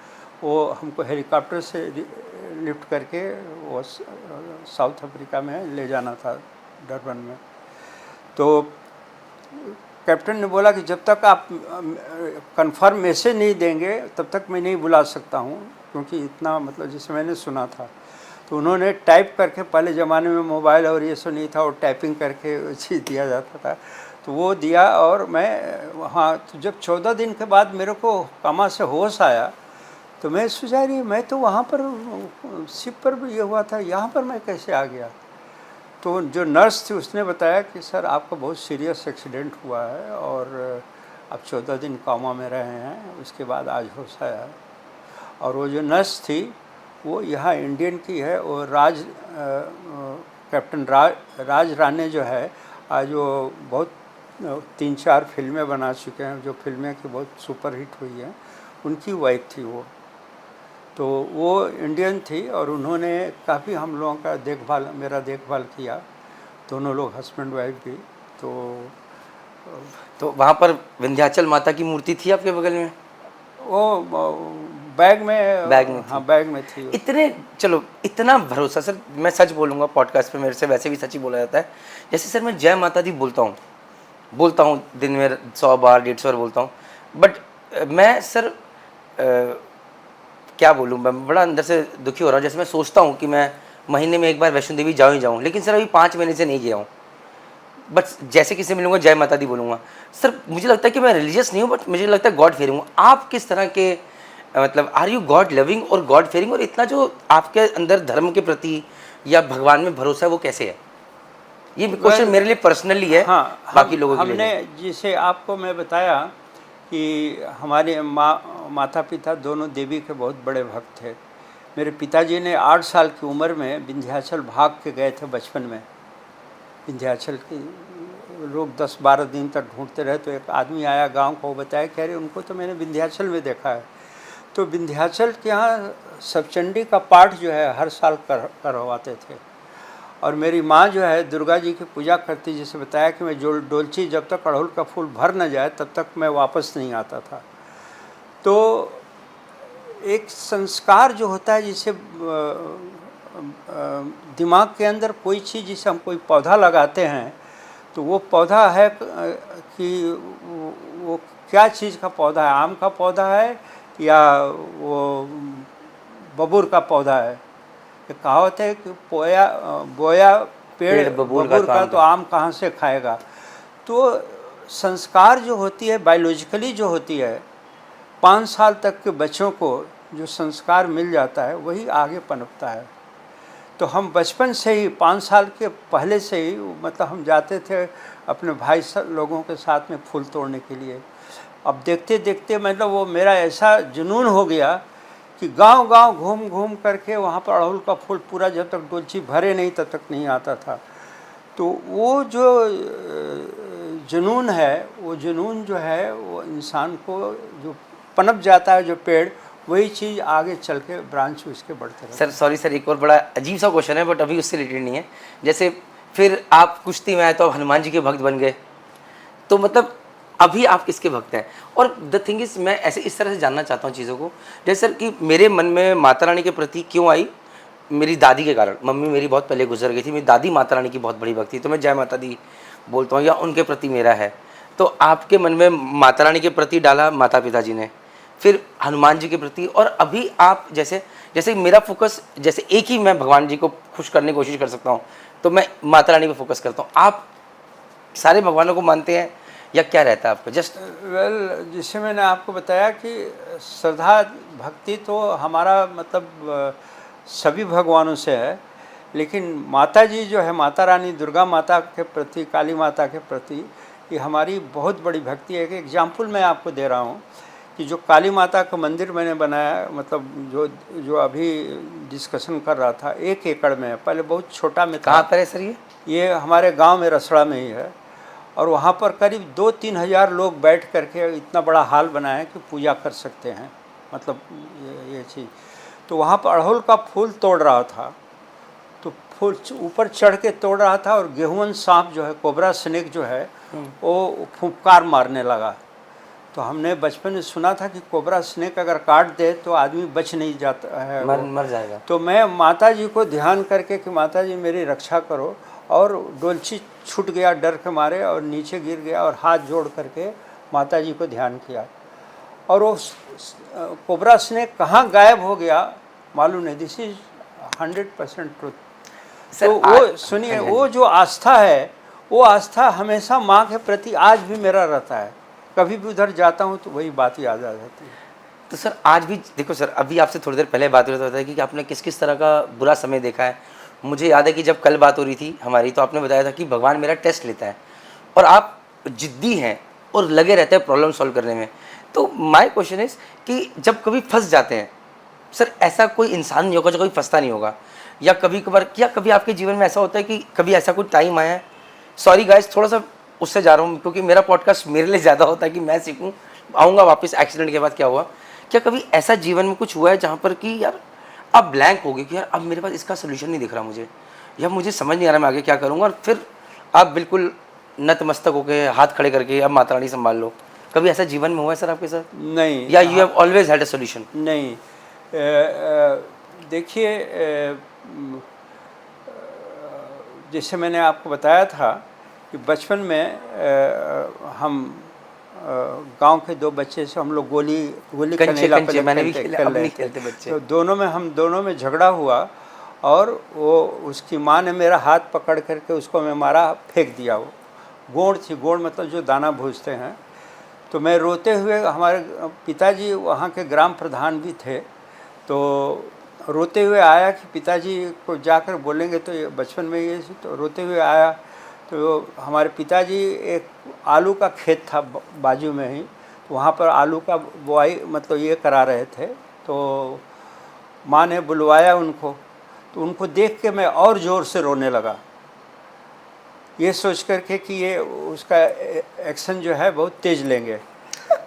वो हमको हेलीकॉप्टर से लिफ्ट करके वो साउथ अफ्रीका में ले जाना था, डरबन में। तो कैप्टन ने बोला कि जब तक आप कंफर्म मैसेज नहीं देंगे तब तक मैं नहीं बुला सकता हूँ, क्योंकि इतना मतलब जैसे मैंने सुना था। तो उन्होंने टाइप करके, पहले ज़माने में मोबाइल और ये सब नहीं था, और टाइपिंग करके चीज़ दिया जाता था, तो वो दिया। और मैं वहाँ तो जब 14 दिन के बाद मेरे को कामा से होश आया, तो मैं सोचा रही मैं तो वहाँ पर शिप पर भी ये हुआ था, यहाँ पर मैं कैसे आ गया। तो जो नर्स थी उसने बताया कि सर आपका बहुत सीरियस एक्सीडेंट हुआ है और आप 14 दिन कामा में रहे हैं, उसके बाद आज होश आया है। और वो जो नर्स थी वो यहाँ इंडियन की है, और कैप्टन राज राणे जो है, आज वो बहुत 3-4 फिल्में बना चुके हैं, जो फिल्में की बहुत सुपरहिट हुई हैं, उनकी वाइफ थी वो। तो वो इंडियन थी और उन्होंने काफ़ी हम लोगों का मेरा देखभाल किया, दोनों लोग हस्बैंड वाइफ भी। तो वहाँ पर विंध्याचल माता की मूर्ति थी आपके बगल में? वो बैग में हाँ, बैग में थी। इतने, चलो इतना भरोसा सर, मैं सच बोलूँगा, पॉडकास्ट पे मेरे से वैसे भी सच ही बोला जाता है। जैसे सर मैं जय माता दी बोलता हूँ दिन में 100 बार 150 बार बोलता हूँ, बट मैं सर क्या बोलूँ, मैं बड़ा अंदर से दुखी हो रहा हूँ। जैसे मैं सोचता हूँ कि मैं महीने में 1 बार वैष्णो देवी जाऊँ ही जाऊँ, लेकिन सर अभी 5 महीने से नहीं गया हूँ। बट जैसे किसी मिलूँगा जय माता दी बोलूँगा। सर मुझे लगता है कि मैं रिलीजियस नहीं हूँ, बट मुझे लगता है गॉड फेयरिंग हूँ। आप किस तरह के मतलब आर यू गॉड लविंग और गॉड फेयरिंग, और इतना जो आपके अंदर धर्म के प्रति या भगवान में भरोसा है वो कैसे है? ये क्वेश्चन मेरे लिए पर्सनली है। हाँ, बाकी लोगों के लिए हमने जिसे आपको मैं बताया कि हमारे माता पिता दोनों देवी के बहुत बड़े भक्त थे। मेरे पिताजी ने 8 साल की उम्र में विंध्याचल भाग के गए थे बचपन में। विंध्याचल के लोग 10-12 दिन तक ढूंढते रहे, तो एक आदमी आया गांव को, बताया कि अरे उनको तो मैंने विंध्याचल में देखा है। तो विंध्याचल के यहाँ सप्तचंडी का पाठ जो है हर साल करवाते थे, और मेरी माँ जो है दुर्गा जी की पूजा करती, जैसे बताया कि मैं जो डोलची जब तक अड़हुल का फूल भर न जाए तब तक मैं वापस नहीं आता था। तो एक संस्कार जो होता है, जिसे दिमाग के अंदर कोई चीज़, जिसे हम कोई पौधा लगाते हैं तो वो पौधा है कि वो क्या चीज़ का पौधा है, आम का पौधा है या वो बबूर का पौधा है। ये कहावत है कि बोया पेड़ बबूर का तो आम कहाँ से खाएगा। तो संस्कार जो होती है बायोलॉजिकली जो होती है, 5 साल तक के बच्चों को जो संस्कार मिल जाता है वही आगे पनपता है। तो हम बचपन से ही 5 साल के पहले से ही मतलब हम जाते थे अपने भाई लोगों के साथ में फूल तोड़ने के लिए। अब देखते देखते मतलब वो मेरा ऐसा जुनून हो गया कि गांव गांव घूम घूम करके वहाँ पर अड़हुल का फूल पूरा जब तक डोलची भरे नहीं तब तक नहीं आता था। तो वो जो जुनून है, वो जुनून जो है वो इंसान को जो पनप जाता है जो पेड़, वही चीज़ आगे चल के ब्रांच उसके बढ़ते रहते। सर सॉरी सर, एक और बड़ा अजीब सा क्वेश्चन है बट अभी उससे रिलेटेड नहीं है। जैसे फिर आप कुश्ती में आए तो आप हनुमान जी के भक्त बन गए, तो मतलब अभी आप किसके भक्त हैं? और द थिंग इज, मैं ऐसे इस तरह से जानना चाहता हूँ चीज़ों को, जैसे सर कि मेरे मन में माता रानी के प्रति क्यों आई, मेरी दादी के कारण। मम्मी मेरी बहुत पहले गुजर गई थी, मेरी दादी माता रानी की बहुत बड़ी भक्त थी, तो मैं जय माता दी बोलता हूँ या उनके प्रति मेरा है। तो आपके मन में माता रानी के प्रति डाला माता पिता जी ने, फिर हनुमान जी के प्रति, और अभी आप जैसे जैसे मेरा फोकस, जैसे एक ही मैं भगवान जी को खुश करने की कोशिश कर सकता हूँ तो मैं माता रानी पे फोकस करता हूँ। आप सारे भगवानों को मानते हैं या क्या रहता है आपका? जस्ट वेल, जिससे मैंने आपको बताया कि श्रद्धा भक्ति तो हमारा मतलब सभी भगवानों से है, लेकिन माता जी जो है, माता रानी दुर्गा माता के प्रति, काली माता के प्रति, ये हमारी बहुत बड़ी भक्ति है। एक एग्जाम्पल मैं आपको दे रहा हूँ कि जो काली माता का मंदिर मैंने बनाया, मतलब जो अभी डिस्कशन कर रहा था, 1 एकड़ में है, पहले बहुत छोटा में था। कहाँ पर है सर ये हमारे गांव में रसड़ा में ही है, और वहाँ पर करीब 2-3 हज़ार लोग बैठ करके इतना बड़ा हाल बनाया कि पूजा कर सकते हैं, मतलब ये चीज़। तो वहाँ पर अड़हुल का फूल तोड़ रहा था, तो फूल ऊपर चढ़ के तोड़ रहा था, और गेहुअन सांप जो है, कोबरा स्नेक जो है, वो फुंकार मारने लगा। तो हमने बचपन में सुना था कि कोबरा स्नेक अगर काट दे तो आदमी बच नहीं जाता है, मर जाएगा। तो मैं माता जी को ध्यान करके कि माता जी मेरी रक्षा करो, और डोलची छूट गया डर के मारे और नीचे गिर गया, और हाथ जोड़ करके माता जी को ध्यान किया, और वो कोबरा स्नेक कहाँ गायब हो गया मालूम नहीं। This is 100% truth. तो वो सुनिए, वो जो आस्था है, वो आस्था हमेशा माँ के प्रति आज भी मेरा रहता है। कभी भी उधर जाता हूँ तो वही बात याद आ जाती है। तो सर आज भी देखो सर, अभी आपसे थोड़ी देर पहले बात हो रहा था कि आपने किस किस तरह का बुरा समय देखा है। मुझे याद है कि जब कल बात हो रही थी हमारी, तो आपने बताया था कि भगवान मेरा टेस्ट लेता है, और आप जिद्दी हैं और लगे रहते हैं प्रॉब्लम सॉल्व करने में। तो माय क्वेश्चन इज कि जब कभी फंस जाते हैं सर, ऐसा कोई इंसान नहीं होगा जो कभी फंसता नहीं होगा, या कभी कभार, क्या कभी आपके जीवन में ऐसा होता है कि कभी ऐसा कोई टाइम आया है? सॉरी गाइस, थोड़ा सा उससे जा रहा हूँ क्योंकि मेरा पॉडकास्ट मेरे लिए ज़्यादा होता है कि मैं सीखूँ। आऊँगा वापस एक्सीडेंट के बाद क्या हुआ। क्या कभी ऐसा जीवन में कुछ हुआ है जहाँ पर कि यार अब ब्लैंक हो गई कि यार अब मेरे पास इसका सोल्यूशन नहीं दिख रहा मुझे, या मुझे समझ नहीं आ रहा मैं आगे क्या करूँगा, और फिर आप बिल्कुल नतमस्तक होकर हाथ खड़े करके अब माता रानी संभाल लो? कभी ऐसा जीवन में हुआ है सर आपके साथ? नहीं। या you have always had a solution? नहीं, देखिए, जैसे मैंने आपको बताया था कि बचपन में हम गांव के 2 बच्चे से हम लोग गोली कनेला पहले मैंने भी खेल खेला, रहे खेलते थे। बच्चे। तो हम दोनों में झगड़ा हुआ, और वो उसकी माँ ने मेरा हाथ पकड़ करके उसको मैं मारा, फेंक दिया। वो गोड़ थी, गोड़ मतलब जो दाना भूजते हैं। तो मैं रोते हुए, हमारे पिताजी वहाँ के ग्राम प्रधान भी थे, तो रोते हुए आया कि पिताजी को जाकर बोलेंगे, तो ये बचपन में ये, तो रोते हुए आया। तो हमारे पिताजी, एक आलू का खेत था बाजू में ही, तो वहाँ पर आलू का बुआई मतलब ये करा रहे थे। तो माँ ने बुलवाया उनको, तो उनको देख के मैं और ज़ोर से रोने लगा, ये सोच करके कि ये उसका एक्शन जो है बहुत तेज़ लेंगे।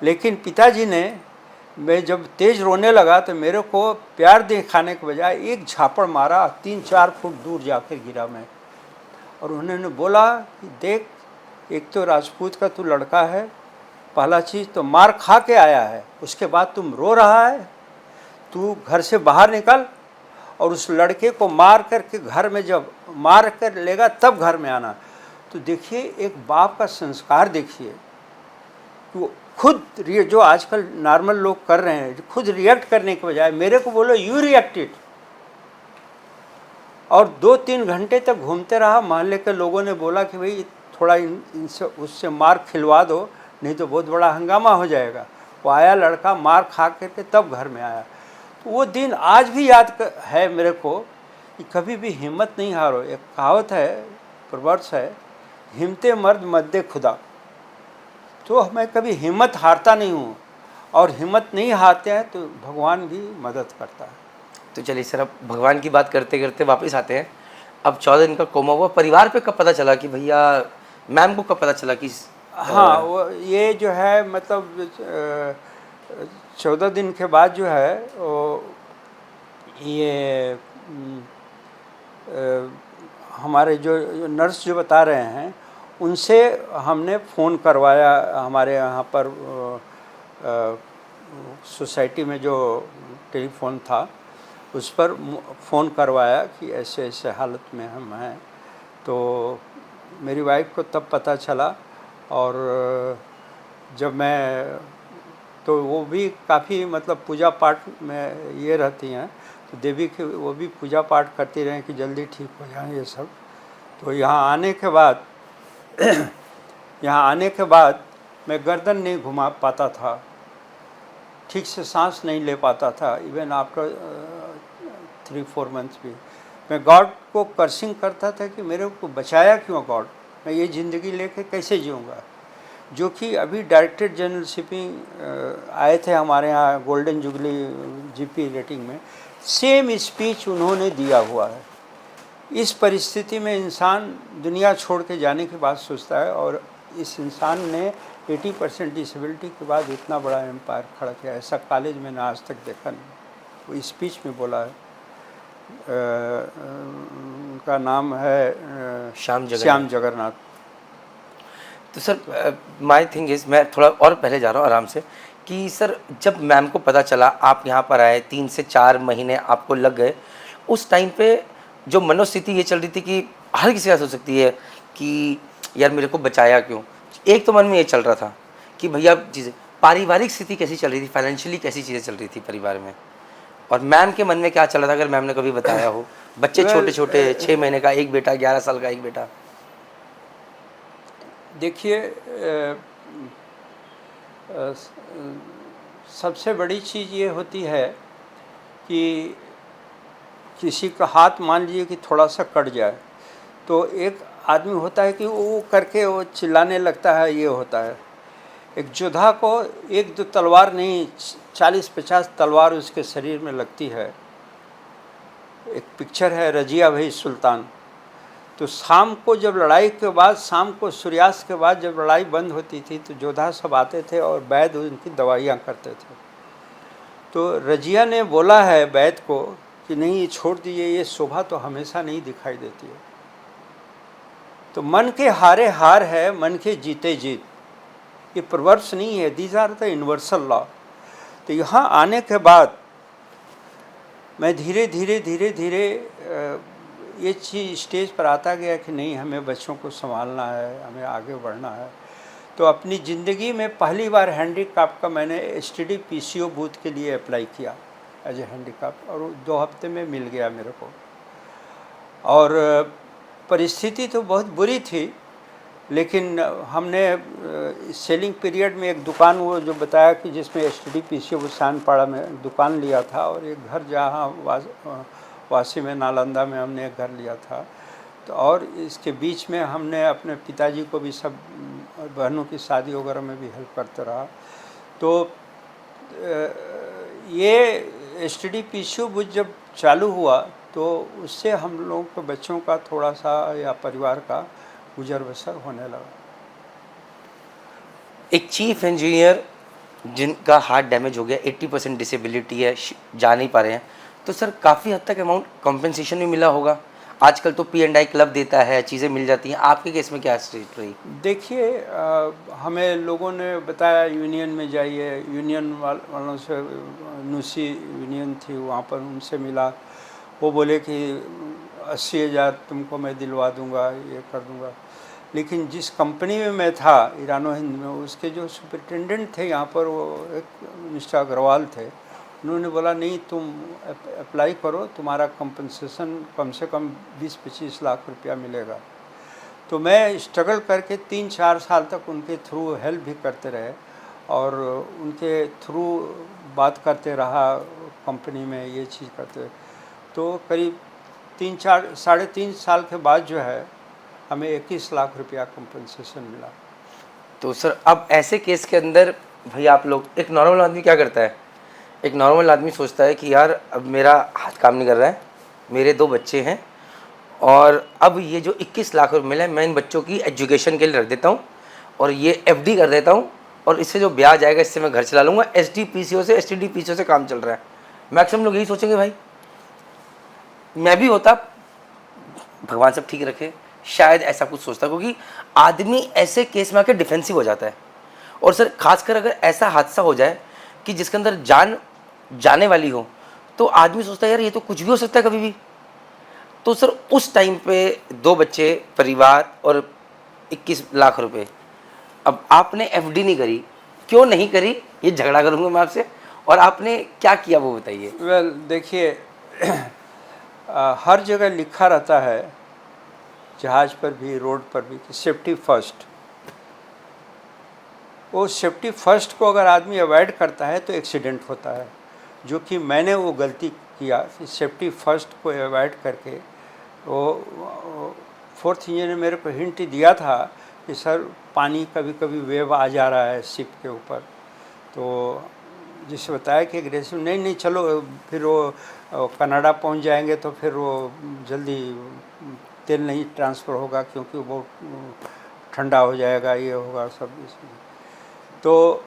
लेकिन पिताजी ने, मैं जब तेज़ रोने लगा तो मेरे को प्यार दिखाने के बजाय एक झापड़ मारा, 3-4 फुट दूर जाकर गिरा मैं। और उन्होंने बोला कि देख, एक तो राजपूत का तू लड़का है, पहला चीज़ तो मार खा के आया है, उसके बाद तुम रो रहा है, तू घर से बाहर निकल और उस लड़के को मार करके घर में जब मार कर लेगा तब घर में आना। तो देखिए एक बाप का संस्कार देखिए, तो खुद जो आजकल नॉर्मल लोग कर रहे हैं, खुद रिएक्ट करने के बजाय मेरे को बोलो यू रिएक्टेड, और 2-3 घंटे तक घूमते रहा। मोहल्ले के लोगों ने बोला कि भाई थोड़ा इनसे उससे मार खिलवा दो, नहीं तो बहुत बड़ा हंगामा हो जाएगा। वो आया लड़का, मार खा करके तब घर में आया। तो वो दिन आज भी याद है मेरे को कि कभी भी हिम्मत नहीं हारो। एक कहावत है, प्रवर्स है, हिम्मते मर्द मद्दे खुदा। तो मैं कभी हिम्मत हारता नहीं हूँ, और हिम्मत नहीं हारते हैं तो भगवान भी मदद करता है। तो चलिए सर, अब भगवान की बात करते करते वापस आते हैं। अब 14 दिन का कोमा हुआ, परिवार पे कब पता चला कि भैया, मैम को कब पता चला कि हाँ, वो ये जो है मतलब 14 दिन के बाद जो है वो ये हमारे जो नर्स जो बता रहे हैं उनसे हमने फ़ोन करवाया। हमारे यहाँ पर सोसाइटी में जो टेलीफोन था उस पर फ़ोन करवाया कि ऐसे ऐसे हालत में हम हैं। तो मेरी वाइफ को तब पता चला, और जब मैं, तो वो भी काफ़ी मतलब पूजा पाठ में ये रहती हैं, तो देवी के वो भी पूजा पाठ करती रहें कि जल्दी ठीक हो जाए ये सब। तो यहाँ आने के बाद यहाँ आने के बाद मैं गर्दन नहीं घुमा पाता था, ठीक से सांस नहीं ले पाता था, इवन आफ्टर 3-4 मंथ्स भी। मैं गॉड को कर्सिंग करता था कि मेरे को बचाया क्यों गॉड, मैं ये ज़िंदगी लेके कैसे जीऊँगा। जो कि अभी डायरेक्टर जनरल शिपिंग आए थे हमारे यहाँ गोल्डन जुबली जीपी रेटिंग में, सेम स्पीच उन्होंने दिया हुआ है। इस परिस्थिति में इंसान दुनिया छोड़ के जाने की बात सोचता है, और इस इंसान ने 80% डिसेबिलिटी के बाद इतना बड़ा एम्पायर खड़ा किया, ऐसा कॉलेज मैंने आज तक देखा नहीं। वो स्पीच में बोला है। उनका नाम है श्याम जगन्नाथ। तो सर माय थिंग इज़, मैं थोड़ा और पहले जा रहा हूँ आराम से, कि सर जब मैम को पता चला आप यहाँ पर आए, 3 से 4 महीने आपको लग गए, उस टाइम पे जो मनोस्थिति ये चल रही थी कि हर किसी का सोच सकती है कि यार मेरे को बचाया क्यों। एक तो मन में ये चल रहा था कि भैया चीज़ें, पारिवारिक स्थिति कैसी चल रही थी, फाइनेंशियली कैसी चीज़ें चल रही थी परिवार में, और मैम के मन में क्या चल रहा था, अगर मैम ने कभी बताया हो। बच्चे छोटे छोटे, 6 महीने का एक बेटा, 11 साल का एक बेटा। देखिए सबसे बड़ी चीज़ ये होती है कि किसी का हाथ मान लीजिए कि थोड़ा सा कट जाए, तो एक आदमी होता है कि वो करके वो चिल्लाने लगता है, ये होता है। एक योद्धा को 1-2 तलवार नहीं, 40-50 तलवार उसके शरीर में लगती है। एक पिक्चर है रजिया भाई सुल्तान। तो शाम को जब लड़ाई के बाद, शाम को सूर्यास्त के बाद जब लड़ाई बंद होती थी तो योद्धा सब आते थे और वैद्य उनकी दवाइयाँ करते थे। तो रजिया ने बोला है वैद्य को कि नहीं, ये छोड़ दीजिए, ये शोभा तो हमेशा नहीं दिखाई देती है। तो मन के हारे हार है, मन के जीते जीत, ये प्रवर्स नहीं है, these are the universal law. तो यहाँ आने के बाद मैं धीरे धीरे धीरे धीरे ये चीज़ स्टेज पर आता गया कि नहीं, हमें बच्चों को संभालना है, हमें आगे बढ़ना है। तो अपनी ज़िंदगी में पहली बार हैंडीक्राफ्ट का मैंने STD PCO बूथ के लिए अप्लाई किया एज ए हैंडीक्राफ्ट, और 2 हफ्ते में मिल गया मेरे को। और परिस्थिति तो बहुत बुरी थी, लेकिन हमने सेलिंग पीरियड में एक दुकान, वो जो बताया कि जिसमें STD PCO सानपाड़ा में दुकान लिया था, और एक घर जहाँ वासी में नालंदा में हमने एक घर लिया था। तो और इसके बीच में हमने अपने पिताजी को भी, सब बहनों की शादी वगैरह में भी हेल्प करते रहा। तो ये STD PCO बुथ जब चालू हुआ तो उससे हम लोगों के बच्चों का थोड़ा सा या परिवार का गुजर बसर होने लगा। एक चीफ इंजीनियर जिनका हार्ट डैमेज हो गया, 80% डिसेबिलिटी है, जा नहीं पा रहे हैं, तो सर काफ़ी हद तक अमाउंट कॉम्पेंसेशन भी मिला होगा आजकल तो P&I क्लब देता है, चीज़ें मिल जाती हैं, आपके केस में क्या स्टेट रही? देखिए हमें लोगों ने बताया यूनियन में जाइए, यूनियन वालों से नुसी यूनियन थी वहाँ पर, उनसे मिला। वो बोले कि 80,000 तुमको मैं दिलवा दूंगा, ये कर दूंगा। लेकिन जिस कंपनी में मैं था ईरानो हिंद में, उसके जो सुपरिटेंडेंट थे यहाँ पर, वो एक मिस्टर अग्रवाल थे। उन्होंने बोला नहीं, तुम अप्लाई करो, तुम्हारा कंपनसेशन कम से कम 20-25 लाख रुपया मिलेगा। तो मैं स्ट्रगल करके 3-4 साल तक उनके थ्रू हेल्प भी करते रहे और उनके थ्रू बात करते रहा कंपनी में, ये चीज़ करते। तो करीब 3-3.5 साल के बाद जो है हमें 21 लाख रुपया कंपनसेशन मिला। तो सर अब ऐसे केस के अंदर भाई आप लोग, एक नॉर्मल आदमी क्या करता है? एक नॉर्मल आदमी सोचता है कि यार अब मेरा हाथ काम नहीं कर रहा है, मेरे 2 बच्चे हैं और अब ये जो 21 लाख रुपये मिले मैं इन बच्चों की एजुकेशन के लिए रख देता हूँ और ये FD कर देता हूँ और इससे जो ब्याज आएगा इससे मैं घर चला लूँगा। SDPCO से STDPCO से काम चल रहा है। मैक्सिमम लोग यही सोचेंगे भाई, मैं भी होता, भगवान सब ठीक रखे, शायद ऐसा कुछ सोचता, क्योंकि आदमी ऐसे केस में आके डिफेंसिव हो जाता है। और सर खासकर अगर ऐसा हादसा हो जाए कि जिसके अंदर जान जाने वाली हो, तो आदमी सोचता है यार ये तो कुछ भी हो सकता है कभी भी। तो सर उस टाइम पे 2 बच्चे, परिवार और 21 लाख रुपए, अब आपने FD नहीं करी, क्यों नहीं करी ये झगड़ा करूंगा मैं आपसे, और आपने क्या किया वो बताइए। वेल देखिए हर जगह लिखा रहता है, जहाज़ पर भी, रोड पर भी, कि सेफ्टी फर्स्ट। वो सेफ्टी फर्स्ट को अगर आदमी अवॉइड करता है तो एक्सीडेंट होता है, जो कि मैंने वो गलती किया कि सेफ्टी फर्स्ट को अवॉइड करके। वो 4th इंजीनियर ने मेरे को हिंट दिया था कि सर पानी कभी कभी वेव आ जा रहा है शिप के ऊपर, तो जिसे बताया कि एग्रेसिव नहीं चलो, फिर वो कनाडा पहुंच जाएंगे तो फिर वो जल्दी तेल नहीं ट्रांसफ़र होगा क्योंकि वो ठंडा हो जाएगा, ये होगा सब इसमें। तो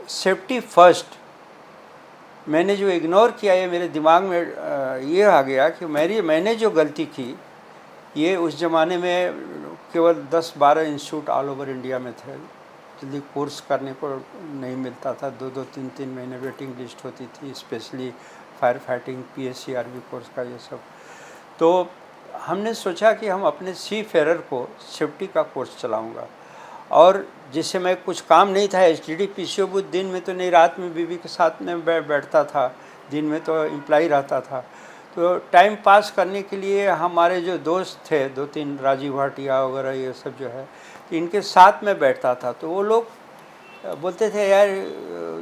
सेफ्टी फर्स्ट मैंने जो इग्नोर किया, ये मेरे दिमाग में ये आ गया कि मैंने जो गलती की, ये उस ज़माने में केवल 10-12 इंस्टीट्यूट ऑल ओवर इंडिया में थे, जल्दी कोर्स करने को नहीं मिलता था, 2-2, 3-3 महीने वेटिंग लिस्ट होती थी, specially fire fighting, PSC-RB course का ये सब। तो हमने सोचा कि हम अपने सी फेरर को सेफ्टी का कोर्स चलाऊंगा, और जिससे मैं कुछ काम नहीं था, STD-PCO बूथ दिन में तो नहीं, रात में बीवी के साथ में बैठता था, दिन में तो एम्प्लॉय रहता था। तो टाइम पास करने के लिए हमारे जो दोस्त थे 2-3, राजीव भाटिया वगैरह ये सब जो है, इनके साथ में बैठता था। तो वो लोग बोलते थे यार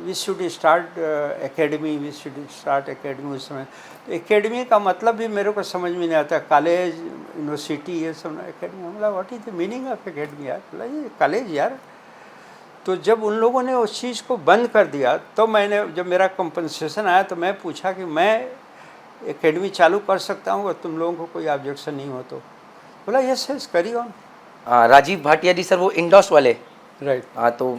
we should start academy, we should start academy. उस समय तो एकेडमी का मतलब भी मेरे को समझ में नहीं आता, कॉलेज, यूनिवर्सिटी, ये सब एकेडमी। मतलब what is the meaning of academy यार, बोला ये कॉलेज यार। तो जब उन लोगों ने उस चीज़ को बंद कर दिया, तो मैंने, जब मेरा कंपनसेशन आया तो मैं पूछा कि मैं एकेडमी चालू कर सकता हूँ अगर तुम लोगों को कोई ऑब्जेक्शन नहीं हो तो। बोला yes yes carry on. Rajiv Bhatia ji sir, वो इंडोस वाले, राइट। हाँ, तो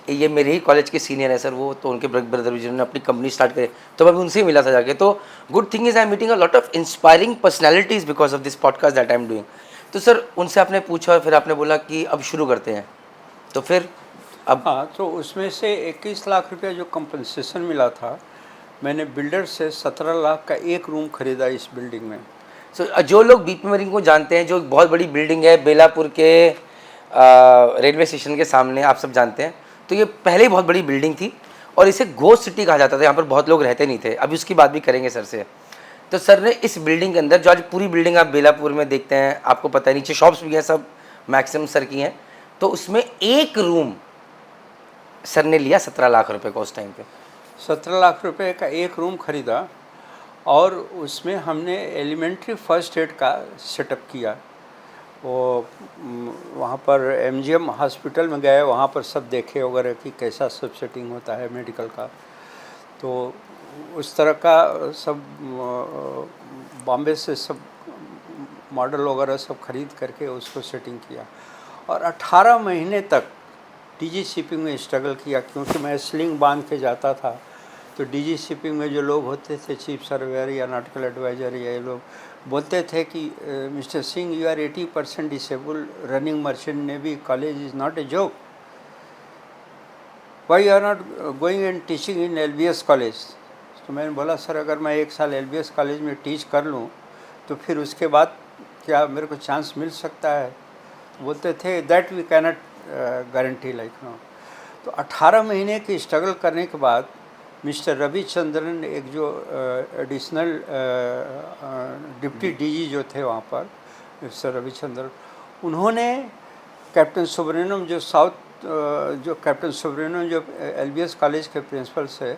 ये मेरे ही कॉलेज के सीनियर है सर, वो तो उनके ब्रदर जिन्होंने अपनी कंपनी स्टार्ट करी, तो मैं भी उनसे ही मिला था जाके। तो good thing is I am meeting a lot of inspiring personalities because of this podcast that I am doing. तो सर उनसे आपने पूछा और फिर आपने बोला कि अब शुरू करते हैं, तो फिर अब हाँ, तो उसमें से 21 लाख रुपया जो कंपनसेशन मिला था, मैंने बिल्डर से 17 लाख का एक रूम खरीदा इस बिल्डिंग में। जो लोग BP मरीन को जानते हैं, जो एक बहुत बड़ी बिल्डिंग है बेलापुर के रेलवे स्टेशन के सामने, आप सब जानते हैं, तो ये पहले ही बहुत बड़ी बिल्डिंग थी और इसे घोस्ट सिटी कहा जाता था। यहाँ पर बहुत लोग रहते नहीं थे, अभी उसकी बात भी करेंगे सर से। तो सर ने इस बिल्डिंग के अंदर, जो आज पूरी बिल्डिंग आप बेलापुर में देखते हैं, आपको पता है नीचे शॉप्स भी हैं, सब मैक्सिमम सर की हैं, तो उसमें एक रूम सर ने लिया 17 लाख रुपए का उस टाइम पे। 17 लाख रुपए का एक रूम खरीदा और उसमें हमने एलिमेंट्री फर्स्ट एड का सेटअप किया। वो वहाँ पर MGM हॉस्पिटल में गए, वहाँ पर सब देखे वगैरह कि कैसा सब सेटिंग होता है मेडिकल का। तो उस तरह का सब बॉम्बे से सब मॉडल वगैरह सब खरीद करके उसको सेटिंग किया और 18 महीने तक DG शिपिंग में स्ट्रगल किया, क्योंकि मैं स्लिंग बांध के जाता था। तो DG शिपिंग में जो लोग होते थे, चीफ सर्वेयर या नॉटिकल एडवाइज़र, या ये लोग बोलते थे कि mister Singh, you are 80% disable, running merchant navy college is not a job, why you are not going and teaching in LBS college. तो मैंने बोला सर, अगर मैं 1 साल LBS कॉलेज में टीच कर लूँ तो फिर उसके बाद क्या मेरे को चांस मिल सकता है। बोलते थे that we cannot guarantee like no. तो 18 महीने की स्ट्रगल करने के बाद मिस्टर रविचंद्रन, एक जो एडिशनल डिप्टी DG जो थे वहाँ पर, मिस्टर रविचंद्रन, उन्होंने कैप्टन सुब्रमण्यम जो कैप्टन सुब्रमण्यम जो LBS कॉलेज के प्रिंसिपल से,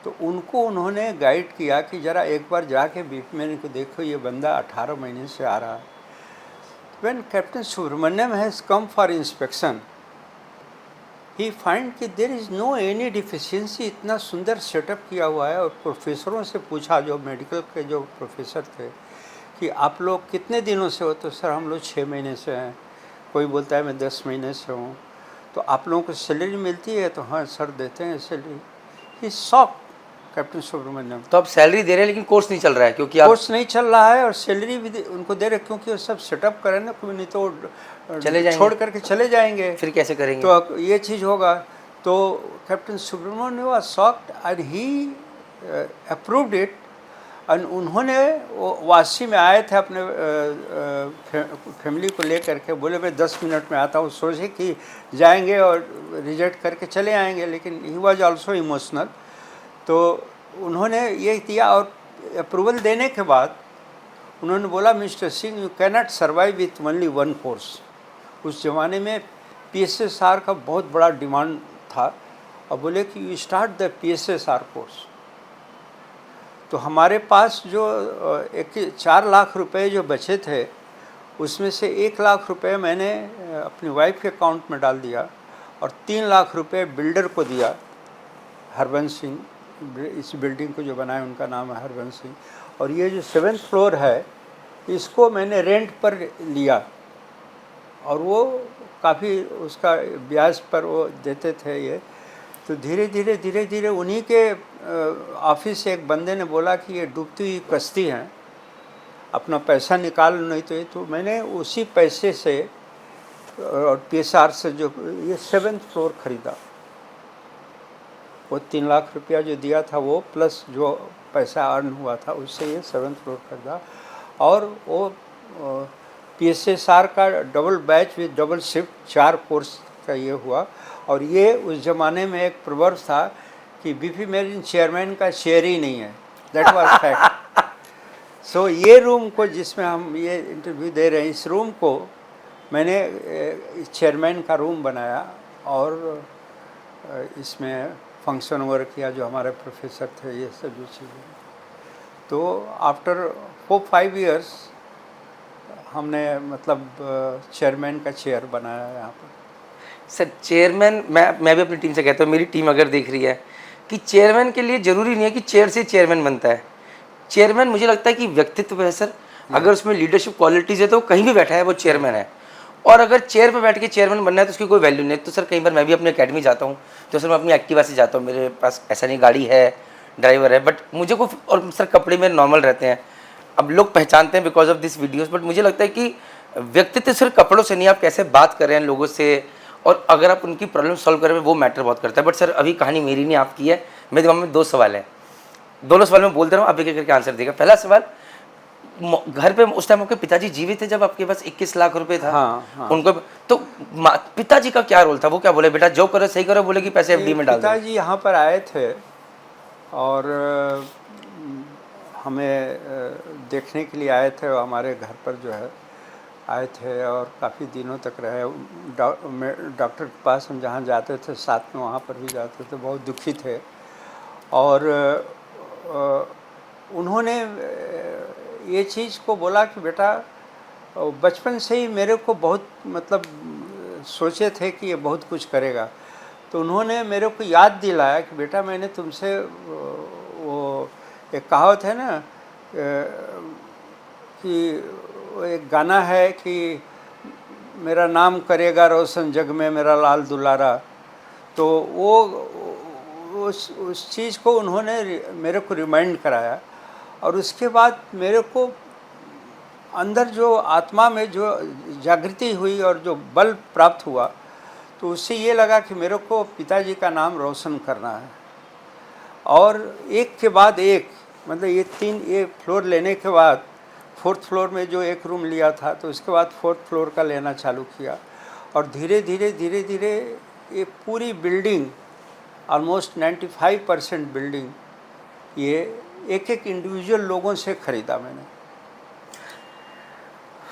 तो उनको उन्होंने गाइड किया कि ज़रा एक बार जाके बीपीएन को देखो, ये बंदा 18 महीने से आ रहा है। When Captain Subramaniam has come for inspection, he find कि there is no any deficiency, इतना सुंदर सेटअप किया हुआ है। और प्रोफेसरों से पूछा, जो मेडिकल के जो प्रोफेसर थे, कि आप लोग कितने दिनों से हो? तो सर हम लोग 6 महीने से हैं। कोई बोलता है मैं 10 महीने से हूँ। तो आप लोगों को सैलरी मिलती है? तो हाँ सर देते हैं सैलरी। ही शॉक कैप्टन सुब्रमण्यम। तो आप सैलरी दे रहे हैं लेकिन कोर्स नहीं चल रहा है, क्योंकि आप कोर्स नहीं चल रहा है और सैलरी भी उनको दे रहे, क्योंकि वो सब सेटअप करें ना, कोई नहीं तो चले जाएंगे, छोड़ करके चले जाएंगे। फिर कैसे करेंगे? तो ये चीज़ होगा। तो captain Subramaniam was shocked and he approved it. और उन्होंने वो वासी में आए थे अपने फैमिली को ले करके, बोले मैं 10 मिनट में आता हूँ। सोचे कि जाएंगे और रिजेक्ट करके चले आएंगे, लेकिन ही वाज आल्सो इमोशनल। तो उन्होंने ये दिया और अप्रूवल देने के बाद उन्होंने बोला mister Singh, you cannot survive with only 1 course. उस ज़माने में PSSR का बहुत बड़ा डिमांड था, और बोले कि you start the PSSR course. तो हमारे पास जो 4 लाख रुपए जो बचे थे, उसमें से 1 लाख रुपए मैंने अपनी वाइफ के अकाउंट में डाल दिया, और 3 लाख रुपए बिल्डर को दिया, हरबंस सिंह। इस बिल्डिंग को जो बनाया उनका नाम है हरबंस सिंह। और ये जो 7th फ्लोर है, इसको मैंने रेंट पर लिया, और वो काफ़ी उसका ब्याज पर वो देते थे ये। तो धीरे धीरे उन्हीं के ऑफिस से एक बंदे ने बोला कि ये डूबती हुई कश्ती है, अपना पैसा निकाल, नहीं तो ये। तो मैंने उसी पैसे से और PSR से जो ये 7th फ्लोर खरीदा। वो 3 लाख रुपया जो दिया था वो, प्लस जो पैसा अर्न हुआ था उससे ये 7th फ्लोर खरीदा। और वो PSSR का double batch with double shift 4 course का ये हुआ। और ये उस ज़माने में एक प्रवर्ब था कि BP मेरिन चेयरमैन का शेयर ही नहीं है, दैट वाज फैक्ट। सो ये रूम को, जिसमें हम ये इंटरव्यू दे रहे हैं, इस रूम को मैंने चेयरमैन का रूम बनाया, और इसमें फंक्शन वर्क किया, जो हमारे प्रोफेसर थे, ये सब जो चीज़ें। तो आफ्टर 4-5 ईयर्स हमने मतलब चेयरमैन का चेयर बनाया यहाँ पर। सर चेयरमैन, मैं भी अपनी टीम से कहता हूँ, मेरी टीम अगर देख रही है, कि चेयरमैन के लिए ज़रूरी नहीं है कि चेयर से चेयरमैन बनता है। चेयरमैन मुझे लगता है कि व्यक्तित्व है सर, अगर उसमें लीडरशिप क्वालिटीज़ है तो कहीं भी बैठा है वो चेयरमैन है। और अगर चेयर पे बैठ के चेयरमैन बनना है तो उसकी कोई वैल्यू नहीं है। तो सर कई बार मैं भी अपनी अकेडमी जाता हूँ, तो सर मैं अपनी एक्टिवा से जाता हूँ, मेरे पास ऐसा नहीं गाड़ी है, ड्राइवर है, बट मुझे को, और सर कपड़े मेरे नॉर्मल रहते हैं। अब लोग पहचानते हैं because of this videos, but मुझे लगता है कि व्यक्तित्व सिर्फ कपड़ों से नहीं, आप कैसे बात कर रहे हैं लोगों से, और अगर आप उनकी प्रॉब्लम सॉल्व कर रहे हैं, वो मैटर बहुत करता है। बट सर अभी कहानी मेरी नहीं, आपकी है। मेरे दिमाग में 2 सवाल हैं, दोनों सवाल मैं बोल दे रहा हूँ, आप एक-एक करके आंसर देगा। पहला सवाल, घर पे उस टाइम आपके पिताजी जीवित थे जब आपके पास 21 लाख रुपए था? हाँ। उनको तो पिताजी का क्या रोल था? वो क्या बोले, बेटा जो करो सही करो, बोले कि पैसे FD में डाल दो? पिताजी यहाँ पर आए थे और हमें देखने के लिए आए थे, हमारे घर पर जो है आए थे, और काफ़ी दिनों तक रहे। डॉक्टर के पास हम जहाँ जाते थे साथ में, वहाँ पर भी जाते थे, बहुत दुखी थे। और उन्होंने ये चीज़ को बोला कि बेटा, बचपन से ही मेरे को बहुत मतलब सोचे थे कि ये बहुत कुछ करेगा। तो उन्होंने मेरे को याद दिलाया कि बेटा, मैंने तुमसे वो एक कहावत है ना कि एक गाना है कि मेरा नाम करेगा रोशन जग में मेरा लाल दुलारा। तो वो उस चीज़ को उन्होंने मेरे को रिमाइंड कराया। और उसके बाद मेरे को अंदर जो आत्मा में जो जागृति हुई और जो बल प्राप्त हुआ, तो उससे ये लगा कि मेरे को पिताजी का नाम रोशन करना है। और एक के बाद एक, मतलब ये फ्लोर लेने के बाद 4th फ्लोर में जो एक रूम लिया था, तो उसके बाद 4th फ्लोर का लेना चालू किया। और धीरे धीरे ये पूरी बिल्डिंग, ऑलमोस्ट 95% बिल्डिंग, ये एक इंडिविजुअल लोगों से ख़रीदा मैंने।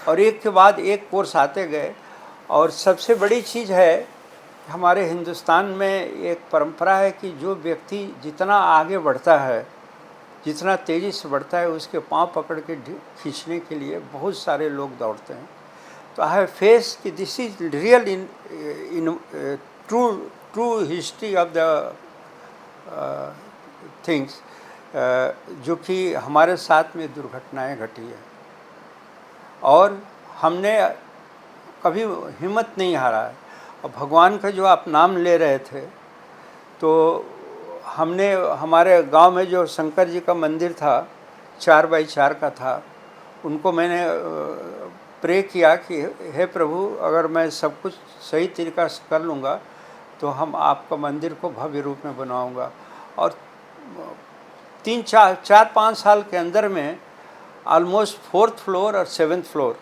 और एक के बाद एक कोर्स आते गए। और सबसे बड़ी चीज़ है, हमारे हिंदुस्तान में एक परंपरा है कि जो व्यक्ति जितना आगे बढ़ता है, जितना तेज़ी से बढ़ता है, उसके पांव पकड़ के खींचने के लिए बहुत सारे लोग दौड़ते हैं। तो आई हैव फेस कि this is real in true history of the things, जो कि हमारे साथ में दुर्घटनाएं घटी है। और हमने कभी हिम्मत नहीं हारा है। और भगवान का जो आप नाम ले रहे थे, तो हमने हमारे गांव में जो शंकर जी का मंदिर था, 4x4 का था, उनको मैंने प्रे किया कि हे प्रभु, अगर मैं सब कुछ सही तरीक़ा से कर लूँगा तो हम आपका मंदिर को भव्य रूप में बनवाऊँगा। और 4-5 साल के अंदर में ऑलमोस्ट 4th फ्लोर और 7th फ्लोर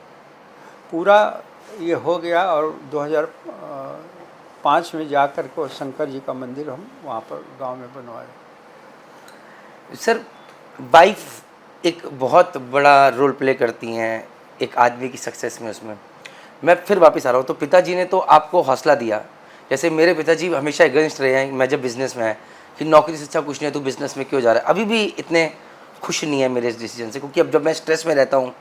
पूरा ये हो गया। और 2005 में जाकर के शंकर जी का मंदिर हम वहाँ पर गांव में बनवाए। सर, वाइफ एक बहुत बड़ा रोल प्ले करती हैं एक आदमी की सक्सेस में। उसमें मैं फिर वापस आ रहा हूँ, तो पिताजी ने तो आपको हौसला दिया। जैसे मेरे पिताजी हमेशा अगेंस्ट रहे हैं, मैं जब बिज़नेस में है, कि नौकरी से अच्छा कुछ नहीं है, तू बिज़नेस में क्यों जा रहा है। अभी भी इतने खुश नहीं है मेरे इस डिसीजन से, क्योंकि अब जब मैं स्ट्रेस में रहता हूँ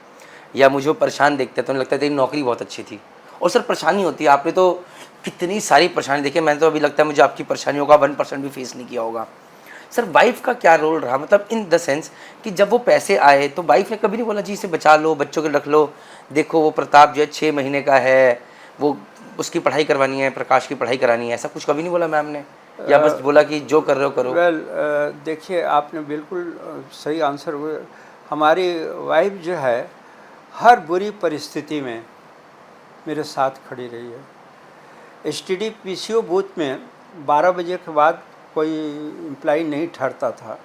या मुझे वो परेशान देखते हैं तो उन्हें लगता है तेरी नौकरी बहुत अच्छी थी। और सर, परेशानी होती है, आपने तो कितनी सारी परेशानी देखी। मैंने तो अभी लगता है मुझे आपकी परेशानियों का 1% भी फेस नहीं किया होगा। सर, वाइफ का क्या रोल रहा, मतलब इन द सेंस कि जब वो पैसे आए तो वाइफ ने कभी नहीं बोला जी इसे बचा लो, बच्चों के रख लो, देखो वो प्रताप जो है 6 महीने का है, वो उसकी पढ़ाई करवानी है, प्रकाश की पढ़ाई करानी है, ऐसा कुछ कभी नहीं बोला मैम ने? या बस बोला कि जो कर रहे हो करो? देखिए, आपने बिल्कुल सही आंसर हुए। हमारी वाइफ जो है हर बुरी परिस्थिति में मेरे साथ खड़ी रही है। STD PCO बूथ में 12 बजे के बाद कोई एम्प्लॉई नहीं ठहरता था,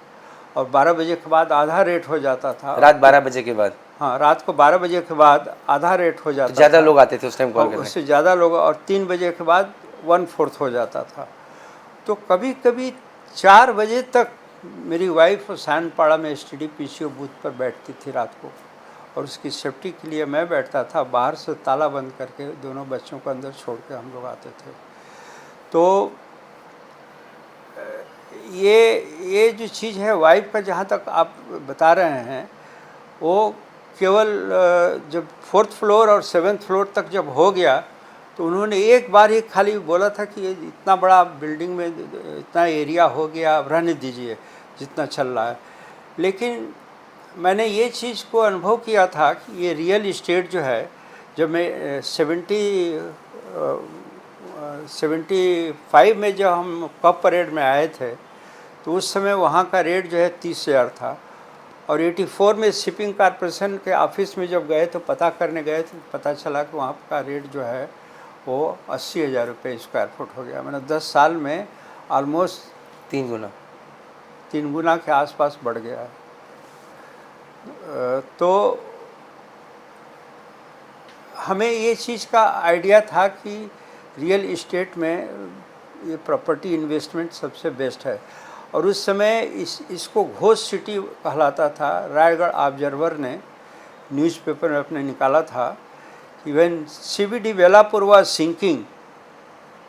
और 12 बजे के बाद आधा रेट हो जाता था। रात 12 बजे के बाद? हाँ, रात को 12 बजे के बाद आधा रेट हो जाता था। ज़्यादा लोग आते थे उस टाइम कॉल करने? उससे ज़्यादा लोग। और 3 बजे के बाद 1/4 हो जाता था। तो कभी कभी 4 बजे तक मेरी वाइफ सैनपाड़ा में STD PCO बूथ पर बैठती थी रात को, और उसकी सेफ्टी के लिए मैं बैठता था, बाहर से ताला बंद करके दोनों बच्चों को अंदर छोड़ के हम लोग आते थे। तो ये जो चीज़ है वाइफ का, जहाँ तक आप बता रहे हैं, वो केवल जब 4th फ्लोर और 7th फ्लोर तक जब हो गया, तो उन्होंने एक बार ही खाली बोला था कि ये इतना बड़ा बिल्डिंग में इतना एरिया हो गया, अब रहने दीजिए जितना चल रहा है। लेकिन मैंने ये चीज़ को अनुभव किया था कि ये रियल इस्टेट जो है, जब मैं 75 में जब हम कप परेड में आए थे, तो उस समय वहाँ का रेट जो है 30,000 था। और 84 में शिपिंग कॉर्पोरेशन के ऑफिस में जब गए तो पता करने गए तो पता चला कि वहाँ का रेट जो है वो 80,000 रुपये स्क्वायर फुट हो गया। मैंने 10 साल में ऑलमोस्ट 3 गुना के आसपास बढ़ गया है। तो हमें ये चीज़ का आइडिया था कि रियल इस्टेट में ये प्रॉपर्टी इन्वेस्टमेंट सबसे बेस्ट है। और उस समय इसको घोस्ट सिटी कहलाता था। रायगढ़ ऑब्जर्वर ने न्यूज़पेपर में अपने निकाला था कि when CBD Belapur was sinking,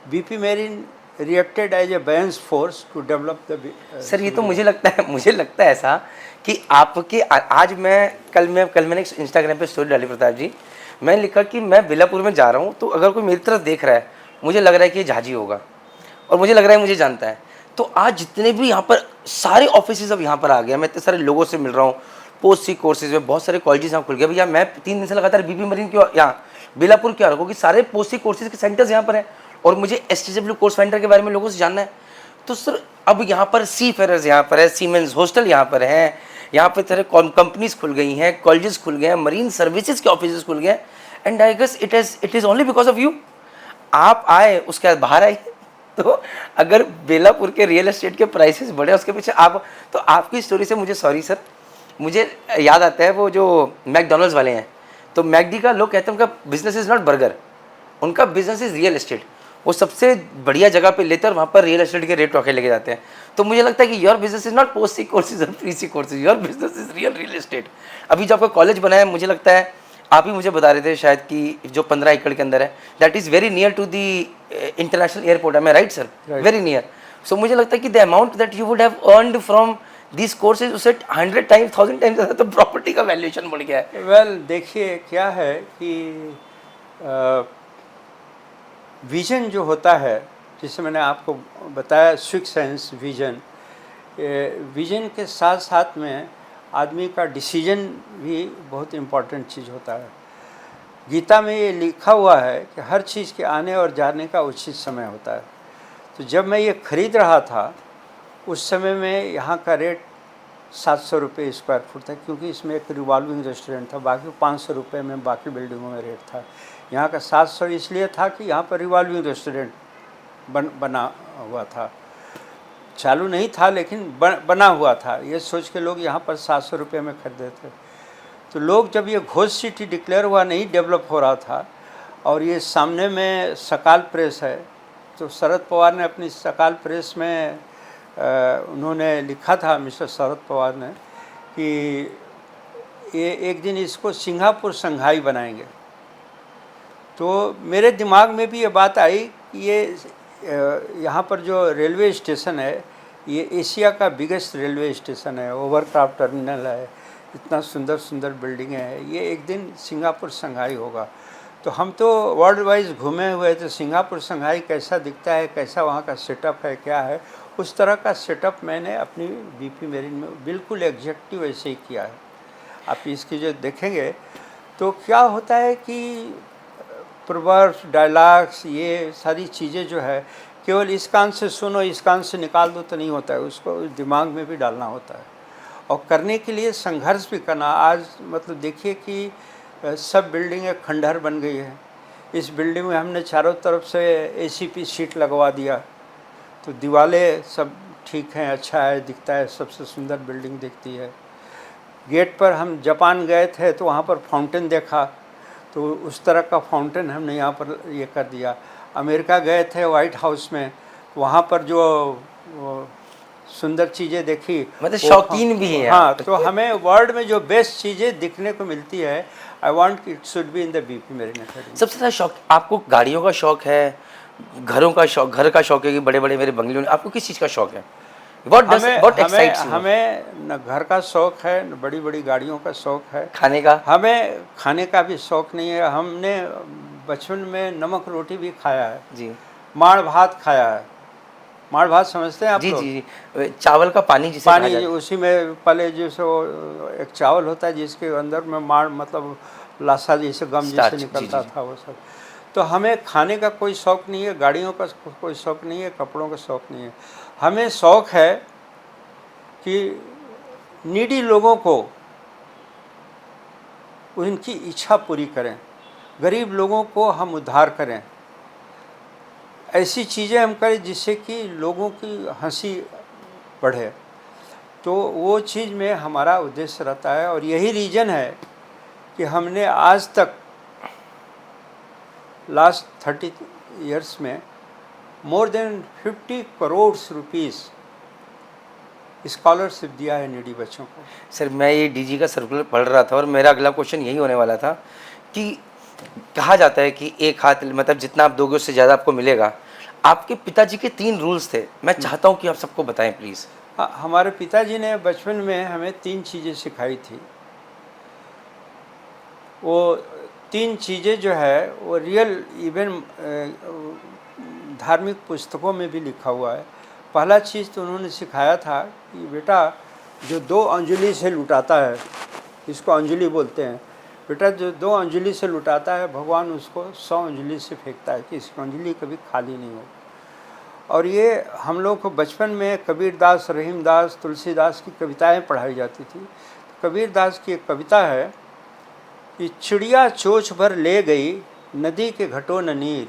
BP marine reacted as a balance force to develop the. Sir, ये तो मुझे लगता है ऐसा कि आपके आज कल मैंने इंस्टाग्राम पे स्टोरी डाली प्रताप जी, मैंने लिखा कि मैं बेलापुर में जा रहा हूँ, तो अगर कोई मेरी तरफ देख रहा है, मुझे लग रहा है कि ये झाजी होगा, और मुझे लग रहा है मुझे जानता है। तो आज जितने भी यहाँ पर सारे ऑफिसेज अब यहाँ पर आ गया, मैं इतने सारे लोगों से मिल रहा हूँ, पोस्ट सी कोर्सेज में बहुत सारे कॉलेजेस यहाँ खुल गए। भैया मैं 3 दिन से लगातार BP मरीन क्यों यहाँ बेलापुर क्यों आ रहा हूँ, क्योंकि सारे पोस्ट सी कोर्सेज के सेंटर्स यहाँ पर हैं, और मुझे STW कोर्स सेंटर के बारे में लोगों से जानना है। तो सर, अब यहाँ पर सी फेयर्स यहाँ पर है, सीमेंस हॉस्टल यहाँ पर है, यहाँ पे तरह कंपनीज खुल गई हैं, कॉलेजेस खुल गए हैं, मरीन सर्विसेज के ऑफिस खुल गए हैं, and I guess it is only because of you. आप आए, उसके बाद बाहर आए। तो अगर बेलापुर के रियल एस्टेट के प्राइसेस बढ़े उसके पीछे आप, तो आपकी स्टोरी से मुझे, सॉरी सर, मुझे याद आता है वो जो मैकडोनल्ड्स वाले हैं, तो मैकडी का लोग कहते हैं उनका बिजनेस इज़ नॉट बर्गर, उनका बिजनेस इज़ रियल एस्टेट। वो सबसे बढ़िया जगह पे लेते हैं और वहाँ पर रियल एस्टेट के रेट रखे लेके जाते हैं। तो मुझे लगता है कि your business is not post sea courses और pre sea courses, your business is real estate. अभी जो आपका कॉलेज बना है, मुझे लगता है आप ही मुझे बता रहे थे शायद कि जो 15 एकड़ के अंदर है, that is very near to the international airport, है मैं right sir? Very near. So मुझे लगता है कि the amount that you would have earned from this courses, उससे 100 टाइम्स 1000 टाइम्स ज़्यादा तो प्रॉपर्टी का वैल्यूएशन बढ़ गया है। वेल देखिए क्या है कि विजन जो होता है, जिसे मैंने आपको बताया सिक्स सेंस विजन, विजन के साथ साथ में आदमी का डिसीजन भी बहुत इम्पोर्टेंट चीज़ होता है। गीता में ये लिखा हुआ है कि हर चीज़ के आने और जाने का उचित समय होता है। तो जब मैं ये खरीद रहा था उस समय में यहाँ का रेट 700 रुपये स्क्वायर फुट था, क्योंकि इसमें एक रिवॉल्विंग रेस्टोरेंट था, बाकी 500 रुपये में बाकी बिल्डिंगों में रेट था। यहाँ का 700 इसलिए था कि यहाँ पर रिवॉल्विंग रेस्टोरेंट बना हुआ था, चालू नहीं था लेकिन बना हुआ था। ये सोच के लोग यहाँ पर 700 रुपये में खरीदे थे। तो लोग जब ये घोष सिटी डिक्लेयर हुआ, नहीं डेवलप हो रहा था, और ये सामने में सकाल प्रेस है, तो शरद पवार ने अपनी सकाल प्रेस में उन्होंने लिखा था, मिस्टर शरद पवार ने, कि ये एक दिन इसको सिंगापुर संघाई बनाएंगे। तो मेरे दिमाग में भी ये बात आई कि ये यहाँ पर जो रेलवे स्टेशन है, ये एशिया का बिगेस्ट रेलवे स्टेशन है, ओवरक्राफ्ट टर्मिनल है, इतना सुंदर सुंदर बिल्डिंगें हैं, ये एक दिन सिंगापुर संघाई होगा। तो हम तो वर्ल्ड वाइज घूमे हुए थे, सिंगापुर संघाई कैसा दिखता है, कैसा वहाँ का सेटअप है, क्या है, उस तरह का सेटअप मैंने अपनी बीपी मेरिन में बिल्कुल एग्जैक्टिव ऐसे ही किया है। आप इसकी जो देखेंगे तो क्या होता है कि प्रोवर्ब्स, डायलॉग्स, ये सारी चीज़ें जो है केवल इस कान से सुनो इस कान से निकाल दो तो नहीं होता है, उसको दिमाग में भी डालना होता है और करने के लिए संघर्ष भी करना। आज मतलब देखिए कि सब बिल्डिंगें खंडहर बन गई है। इस बिल्डिंग में हमने चारों तरफ से एसीपी शीट लगवा दिया, तो दीवारें सब ठीक हैं, अच्छा है, दिखता है, सबसे सुंदर बिल्डिंग दिखती है। गेट पर हम जापान गए थे तो वहाँ पर फाउंटेन देखा, तो उस तरह का फाउंटेन हमने यहाँ पर ये कर दिया। अमेरिका गए थे वाइट हाउस में, वहाँ पर जो सुंदर चीज़ें देखी, मतलब शौकीन भी हैं। हाँ, तो हमें वर्ल्ड में जो बेस्ट चीज़ें दिखने को मिलती है, I want it should be in the BP marine academy. सबसे ज़्यादा शौक आपको गाड़ियों का शौक है, घरों का शौक, घर का शौक है कि बड़े बड़े मेरे बंगले, आपको किस चीज़ का शौक है? हमें न घर का शौक है, न बड़ी बड़ी गाड़ियों का शौक है। खाने का? हमें खाने का भी शौक नहीं है। हमने बचपन में नमक रोटी भी खाया है जी, माड़ भात खाया है। माड़ भात समझते हैं आप जी लोग? जी जी, चावल का पानी जिसे कहा पानी जाता है। उसी में पहले जैसे वो एक चावल होता है जिसके अंदर में माड़ मतलब लाशा जैसे गम Starch, जैसे जी, निकलता जी। था वो सब। तो हमें खाने का कोई शौक नहीं है, गाड़ियों का कोई शौक नहीं है, कपड़ों का शौक नहीं है। हमें शौक है कि नीडी लोगों को उनकी इच्छा पूरी करें, गरीब लोगों को हम उद्धार करें, ऐसी चीज़ें हम करें जिससे कि लोगों की हंसी बढ़े। तो वो चीज़ में हमारा उद्देश्य रहता है और यही रीज़न है कि हमने आज तक लास्ट 30 इयर्स में more than 50 crore rupees scholarship दिया है नीडी बच्चों को। सर मैं ये डीजी का सर्कुलर पढ़ रहा था और मेरा अगला क्वेश्चन यही होने वाला था कि कहा जाता है कि एक हाथ, मतलब जितना आप दोगे उससे ज़्यादा आपको मिलेगा। आपके पिताजी के 3 रूल्स थे, मैं चाहता हूँ कि आप सबको बताएं प्लीज़। हमारे पिताजी ने बचपन में हमें 3 चीज़ें सिखाई थी। वो 3 चीज़ें जो है वो रियल इवन धार्मिक पुस्तकों में भी लिखा हुआ है। पहला चीज़ तो उन्होंने सिखाया था कि बेटा जो 2 अंजलि से लुटाता है, इसको अंजलि बोलते हैं, बेटा जो 2 अंजलि से लुटाता है भगवान उसको 100 अंजलि से फेंकता है कि इसकी अंजलि कभी खाली नहीं हो। और ये हम लोग को बचपन में कबीरदास, रहीमदास, तुलसीदास की कविताएं पढ़ाई जाती थी। कबीरदास की एक कविता है कि चिड़िया चोंच भर ले गई नदी के घटों न नीर,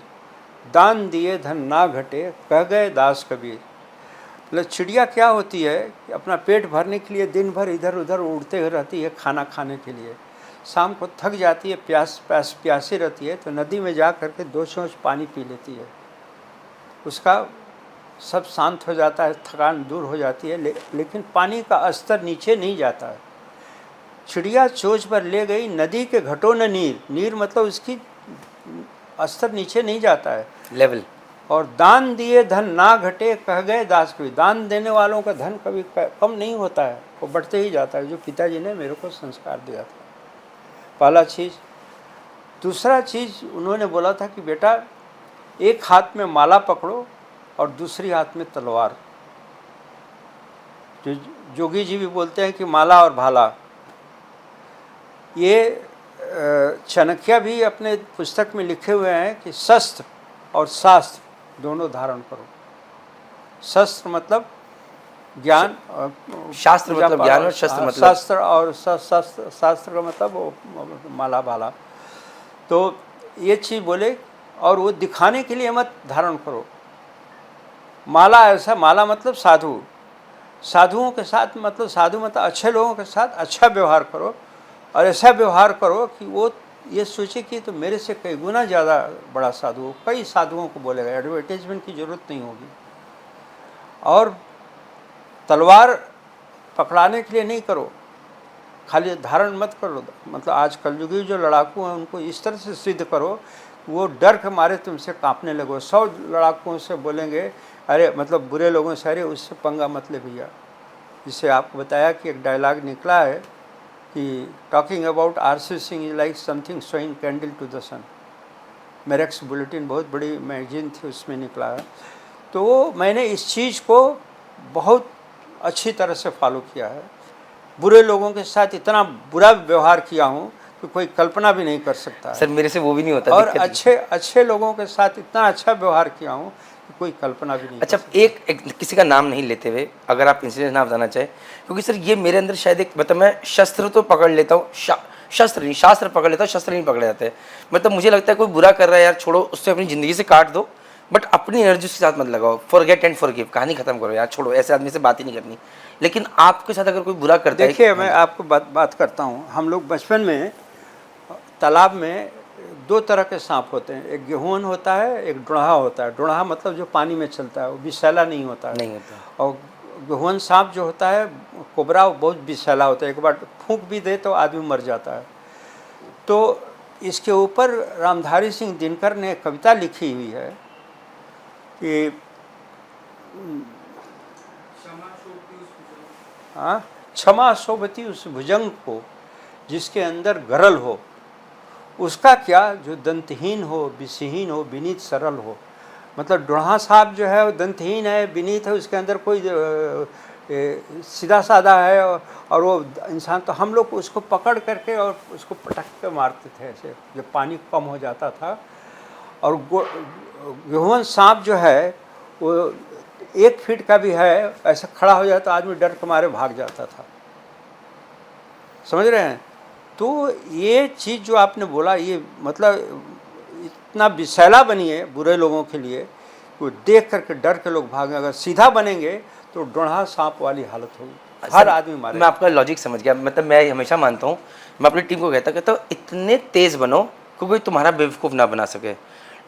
दान दिए धन ना घटे कह गए दास कबीर। मतलब चिड़िया क्या होती है कि अपना पेट भरने के लिए दिन भर इधर उधर उड़ते रहती है खाना खाने के लिए, शाम को थक जाती है, प्यासी रहती है, तो नदी में जा करके 2 चोंच पानी पी लेती है, उसका सब शांत हो जाता है, थकान दूर हो जाती है, लेकिन पानी का स्तर नीचे नहीं जाता है। चिड़िया चोंच पर ले गई नदी के घटों न नीर, नीर मतलब उसकी स्तर नीचे नहीं जाता है, लेवल। और दान दिए धन ना घटे कह गए दास कबीर। दान देने वालों का धन कभी कम नहीं होता है, वो बढ़ते ही जाता है, जो पिताजी ने मेरे को संस्कार दिया था, पहला चीज़। दूसरा चीज़ उन्होंने बोला था कि बेटा एक हाथ में माला पकड़ो और दूसरी हाथ में तलवार। जो जोगी जी भी बोलते हैं कि माला और भाला। ये चाणक्य भी अपने पुस्तक में लिखे हुए हैं कि शस्त्र और शास्त्र दोनों धारण करो। शस्त्र मतलब ज्ञान, शास्त्र मतलब ज्ञान और शस्त्र मतलब शास्त्र, और शास्त्र का मतलब वो माला भाला। तो ये चीज़ बोले, और वो दिखाने के लिए मत धारण करो। माला ऐसा, माला मतलब साधु, साधुओं के साथ मतलब साधु मतलब अच्छे लोगों के साथ अच्छा व्यवहार करो, और ऐसा व्यवहार करो कि वो ये सोचे कि तो मेरे से कई गुना ज़्यादा बड़ा साधु हो। कई साधुओं को बोलेगा, एडवर्टाइजमेंट की ज़रूरत नहीं होगी। और तलवार पकड़ाने के लिए नहीं करो, खाली धारण मत करो। मतलब आज कलयुगी जो लड़ाकू हैं उनको इस तरह से सिद्ध करो वो डर के मारे तुमसे कांपने लगो। 100 लड़ाकुओं से बोलेंगे, अरे मतलब बुरे लोगों से, अरे उससे पंगा मत ले भैया। जिससे आपको बताया कि एक डायलॉग निकला है कि talking about R C. Singh is like something showing candle to the sun. मेरेक्स बुलेटिन बहुत बड़ी मैगजीन थी, उसमें निकला है। तो मैंने इस चीज़ को बहुत अच्छी तरह से फॉलो किया है। बुरे लोगों के साथ इतना बुरा व्यवहार किया हूँ कि कोई कल्पना भी नहीं कर सकता है। सर मेरे से वो भी नहीं होता। और अच्छे लोगों के साथ इतना अच्छा व्यवहार किया हूँ कि कोई कल्पना भी नहीं। अच्छा, एक किसी का नाम नहीं लेते हुए अगर आप इंसिडेंट ना बताना चाहे, क्योंकि सर ये मेरे अंदर शायद एक, मतलब मैं शस्त्र तो पकड़ लेता हूँ, शस्त्र नहीं, शास्त्र पकड़ लेता हूँ, शस्त्र नहीं पकड़े जाते हैं। मतलब मुझे लगता है कोई बुरा कर रहा है यार, छोड़ो उससे, अपनी ज़िंदगी से काट दो, बट अपनी एनर्जी उसके साथ मत लगाओ। फॉरगेट एंड फॉरगिव, कहानी खत्म करो यार, छोड़ो, ऐसे आदमी से बात ही नहीं करनी। लेकिन आपके साथ अगर कोई बुरा करता है, देखिए मैं आपको बात करता हूँ। हम लोग बचपन में तालाब में 2 तरह के सांप होते हैं, एक गेहून होता है, एक डुढ़हा होता है। डुढ़हा मतलब जो पानी में चलता है, वो विषैला नहीं होता है। नहीं होता। और गेहून सांप जो होता है कोबरा, वो बहुत विषैला होता है, एक बार फूंक भी दे तो आदमी मर जाता है। तो इसके ऊपर रामधारी सिंह दिनकर ने कविता लिखी हुई है कि क्षमा शोभती उस भुजंग को जिसके अंदर गरल हो, उसका क्या जो दंतहीन हो, विषहीन हो, विनीत सरल हो। मतलब डुढ़ा सांप जो है वो दंतहीन है, विनीत है, उसके अंदर कोई सीधा साधा है, और वो इंसान, तो हम लोग उसको पकड़ करके और उसको पटक के मारते थे ऐसे, जब पानी कम हो जाता था। और गेहून सांप जो है वो 1 फीट का भी है, ऐसा खड़ा हो जाता, आदमी डर के मारे भाग जाता था। समझ रहे हैं? तो ये चीज़ जो आपने बोला, ये मतलब इतना विषैला बनी है बुरे लोगों के लिए, वो देख करके डर के लोग भागें। अगर सीधा बनेंगे तो डोढ़ा सांप वाली हालत होगी, हर आदमी मारे। मैं आपका लॉजिक समझ गया। मतलब मैं हमेशा मानता हूँ, मैं अपनी टीम को कहता हूँ, इतने तेज बनो कि कोई तुम्हारा बेवकूफ़ ना बना सके,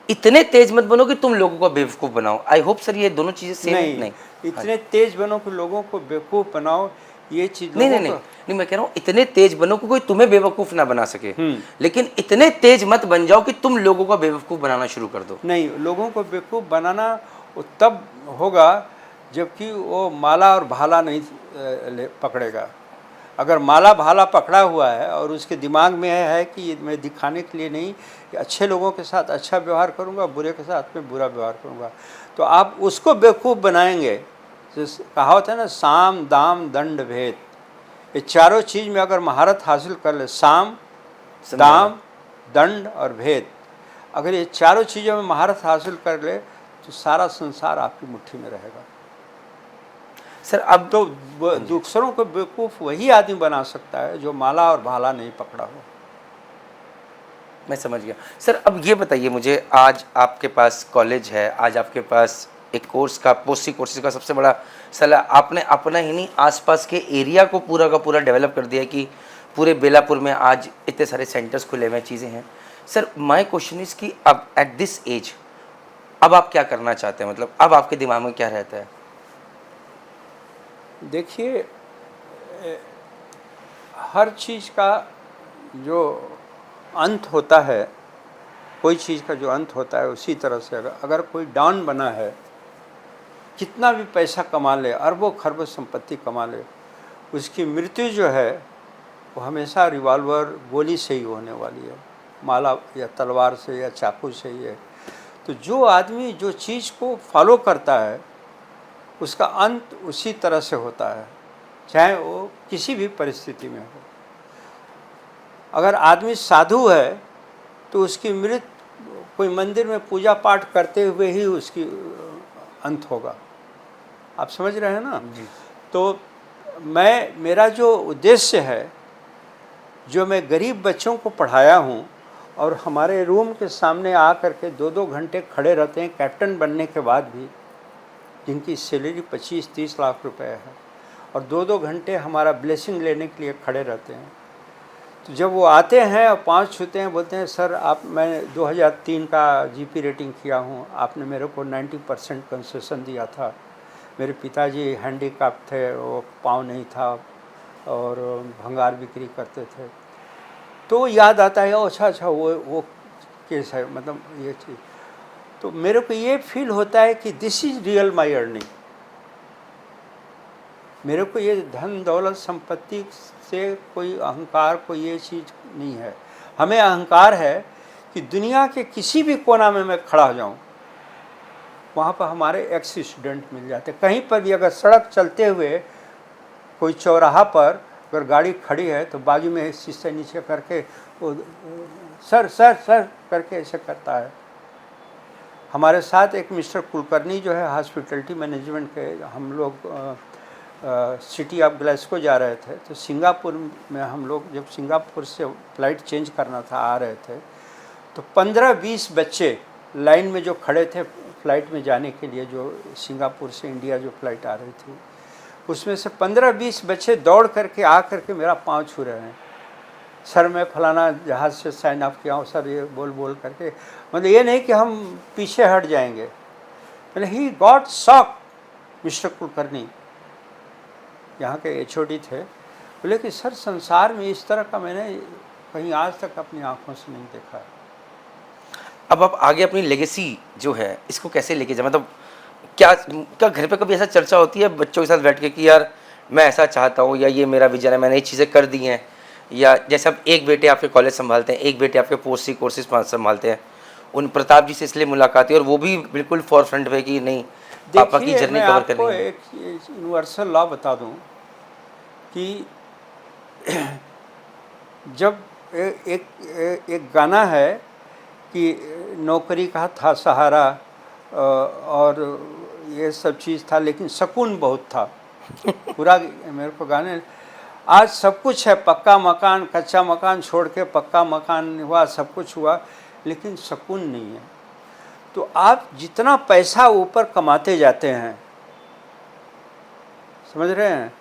इतने तेज मत बनो कि तुम लोगों को बेवकूफ़ बनाओ। आई होप सर ये दोनों चीज़ें सेम नहीं। इतने तेज बनो कि लोगों को बेवकूफ़ बनाओ, ये चीज़ नहीं, मैं कह रहा हूँ इतने तेज बनो कि कोई तुम्हें बेवकूफ़ ना बना सके, लेकिन इतने तेज मत बन जाओ कि तुम लोगों को बेवकूफ़ बनाना शुरू कर दो। नहीं, लोगों को बेवकूफ़ बनाना वो तब होगा जबकि वो माला और भाला नहीं पकड़ेगा। अगर माला भाला पकड़ा हुआ है और उसके दिमाग में है कि मैं दिखाने के लिए नहीं, अच्छे लोगों के साथ अच्छा व्यवहार करूंगा, बुरे के साथ में बुरा व्यवहार करूंगा, तो आप उसको बेवकूफ़ बनाएंगे। कहावत है ना, साम दाम दंड भेद, ये चारों चीज़ में अगर महारत हासिल कर ले, साम दाम दंड और भेद, अगर ये चारों चीज़ों में महारत हासिल कर ले तो सारा संसार आपकी मुट्ठी में रहेगा। सर अब तो दूसरों को बेवकूफ़ वही आदमी बना सकता है जो माला और भाला नहीं पकड़ा हो। मैं समझ गया। सर अब ये बताइए मुझे, आज आपके पास कॉलेज है, आज आपके पास एक कोर्स का, पोस्टी कोर्सेज का सबसे बड़ा सलाह, आपने अपना ही नहीं आसपास के एरिया को पूरा का पूरा डेवलप कर दिया कि पूरे बेलापुर में आज इतने सारे सेंटर्स खुले हुए, चीज़ें हैं। सर माय क्वेश्चन इज़ कि अब एट दिस एज अब आप क्या करना चाहते हैं, मतलब अब आपके दिमाग में क्या रहता है? देखिए, हर चीज़ का जो अंत होता है, कोई चीज़ का जो अंत होता है उसी तरह से अगर कोई डॉन बना है, कितना भी पैसा कमा ले, अरबों खरबों संपत्ति कमा ले, उसकी मृत्यु जो है वो हमेशा रिवॉल्वर गोली से ही होने वाली है, माला या तलवार से या चाकू से ही है। तो जो आदमी जो चीज़ को फॉलो करता है उसका अंत उसी तरह से होता है, चाहे वो किसी भी परिस्थिति में हो। अगर आदमी साधु है तो उसकी मृत्यु कोई मंदिर में पूजा पाठ करते हुए ही उसकी अंत होगा। आप समझ रहे हैं ना जी। तो मेरा जो उद्देश्य है, जो मैं गरीब बच्चों को पढ़ाया हूँ और हमारे रूम के सामने आ कर के 2-2 घंटे खड़े रहते हैं कैप्टन बनने के बाद भी, जिनकी सैलरी 25-30 लाख रुपए है, और 2-2 घंटे हमारा ब्लेसिंग लेने के लिए खड़े रहते हैं। तो जब वो आते हैं और पाँव छूते हैं, बोलते हैं सर मैं 2003 का जीपी रेटिंग किया हूँ, आपने मेरे को 90% कंसेशन दिया था, मेरे पिताजी हैंडीकैप थे, वो पाँव नहीं था और भंगार बिक्री करते थे। तो याद आता है अच्छा वो केस है, मतलब ये चीज़। तो मेरे को ये फील होता है कि this is real my earning. मेरे को ये धन दौलत संपत्ति से कोई अहंकार, कोई ये चीज़ नहीं है। हमें अहंकार है कि दुनिया के किसी भी कोना में मैं खड़ा हो जाऊँ, वहाँ पर हमारे एक्स स्टूडेंट मिल जाते। कहीं पर भी अगर सड़क चलते हुए कोई चौराहा पर अगर गाड़ी खड़ी है तो बाजू में शीशे नीचे करके वो सर सर सर करके ऐसे करता है। हमारे साथ एक मिस्टर कुलकर्णी जो है हॉस्पिटलिटी मैनेजमेंट के, हम लोग सिटी ऑफ ग्लासगो जा रहे थे, तो सिंगापुर में हम लोग जब सिंगापुर से फ़्लाइट चेंज करना था, आ रहे थे, तो 15-20 बच्चे लाइन में जो खड़े थे फ़्लाइट में जाने के लिए, जो सिंगापुर से इंडिया जो फ़्लाइट आ रही थी, उसमें से 15-20 बच्चे दौड़ करके आ करके मेरा पाँव छू रहे हैं। सर मैं फलाना जहाज़ से साइन अप किया हूँ सर, ये बोल बोल करके। मतलब ये नहीं कि हम पीछे हट जाएंगे। मतलब he got shock. Mister Kulkarni यहाँ के HOD थे, बोले कि सर संसार में इस तरह का मैंने कहीं आज तक अपनी आंखों से नहीं देखा है। अब आप आगे अपनी लेगेसी जो है इसको कैसे लेके जाए, मतलब क्या क्या घर पे कभी ऐसा चर्चा होती है बच्चों के साथ बैठ के कि यार मैं ऐसा चाहता हूँ, या ये मेरा विजन है, मैंने ये चीज़ें कर दी हैं, या जैसे अब एक बेटे आपके कॉलेज संभालते हैं, एक बेटे आपके पोस्ट कोर्सेज संभालते हैं, उन प्रताप जी से इसलिए मुलाकात हुई और वो भी बिल्कुल फॉर फ्रंट पे कि नहीं पापा की देखिए, जर्नी मैं कवर आपको करनी है। एक यूनिवर्सल लॉ बता दूं कि जब एक गाना है कि नौकरी का था सहारा और ये सब चीज़ था, लेकिन सुकून बहुत था। पूरा मेरे को गाने, आज सब कुछ है, पक्का मकान, कच्चा मकान छोड़ के पक्का मकान हुआ, सब कुछ हुआ, लेकिन सुकून नहीं है। तो आप जितना पैसा ऊपर कमाते जाते हैं, समझ रहे हैं,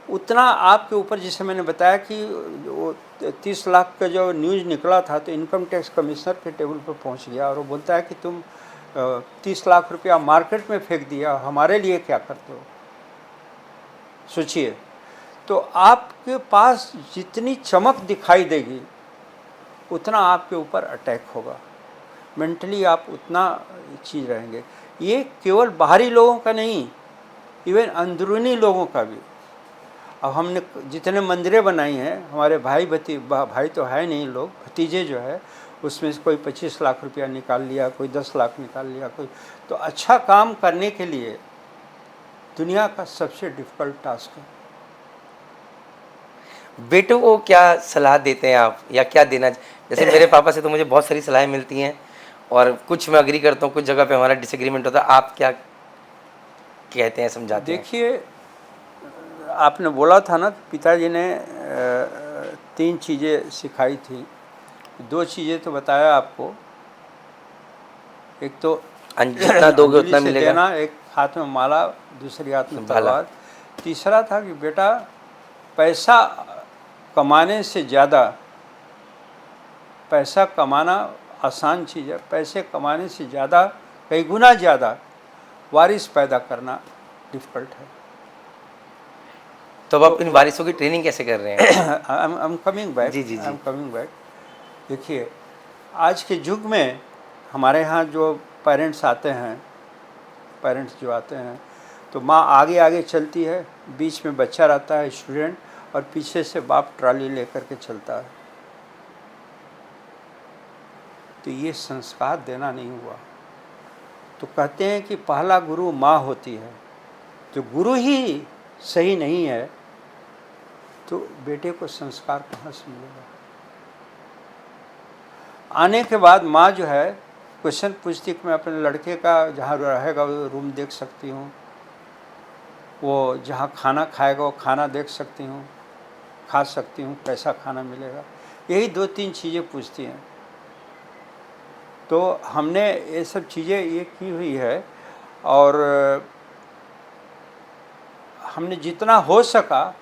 उतना आपके ऊपर, जैसे मैंने बताया कि वो 30 लाख का जो न्यूज़ निकला था, तो इनकम टैक्स कमिश्नर के टेबल पर पहुंच गया और वो बोलता है कि तुम 30 लाख रुपया मार्केट में फेंक दिया, हमारे लिए क्या करते हो। सोचिए, तो आपके पास जितनी चमक दिखाई देगी उतना आपके ऊपर अटैक होगा, मेंटली आप उतना चीज़ रहेंगे। ये केवल बाहरी लोगों का नहीं, इवन अंदरूनी लोगों का भी। अब हमने जितने मंदिरें बनाई हैं, हमारे भाई तो है नहीं, लोग भतीजे जो है, उसमें से कोई 25 लाख रुपया निकाल लिया, कोई 10 लाख निकाल लिया, कोई। तो अच्छा काम करने के लिए दुनिया का सबसे डिफ़िकल्ट टास्क है। बेटों को क्या सलाह देते हैं आप, या क्या देना, जैसे मेरे पापा से तो मुझे बहुत सारी सलाहें मिलती हैं और कुछ मैं एग्री करता हूँ, कुछ जगह पे हमारा डिसएग्रीमेंट होता है। आप क्या कहते हैं, समझाते हैं? देखिए, आपने बोला था ना कि पिताजी ने 3 चीज़ें सिखाई थी। 2 चीज़ें तो बताया आपको। एक तो जितना दोगे अंजलि उतना से मिलेगा। देना, एक हाथ में माला, दूसरी हाथ में भाला। तलवार। तीसरा था कि बेटा, पैसा कमाने से ज़्यादा, पैसा कमाना आसान चीज़ है, पैसे कमाने से ज़्यादा, कई गुना ज़्यादा वारिस पैदा करना डिफ़िकल्ट है। तो अब आप इन वारिसों की ट्रेनिंग कैसे कर रहे हैं? आई एम कमिंग बैक, जी, जी, जी। I am coming back. देखिए, आज के युग में हमारे यहाँ जो पेरेंट्स आते हैं, पेरेंट्स जो आते हैं, तो माँ आगे आगे चलती है, बीच में बच्चा रहता है स्टूडेंट, और पीछे से बाप ट्रॉली लेकर के चलता है। तो ये संस्कार देना नहीं हुआ। तो कहते हैं कि पहला गुरु माँ होती है। तो गुरु ही सही नहीं है तो बेटे को संस्कार कहाँ से मिलेगा? आने के बाद माँ जो है क्वेश्चन पूछती कि मैं अपने लड़के का जहाँ रहेगा वो रूम देख सकती हूँ, वो जहाँ खाना खाएगा वो खाना देख सकती हूँ, खा सकती हूँ, कैसा खाना मिलेगा, यही 2-3 चीज़ें पूछती हैं। तो हमने ये सब चीज़ें ये की हुई है, और हमने जितना हो सका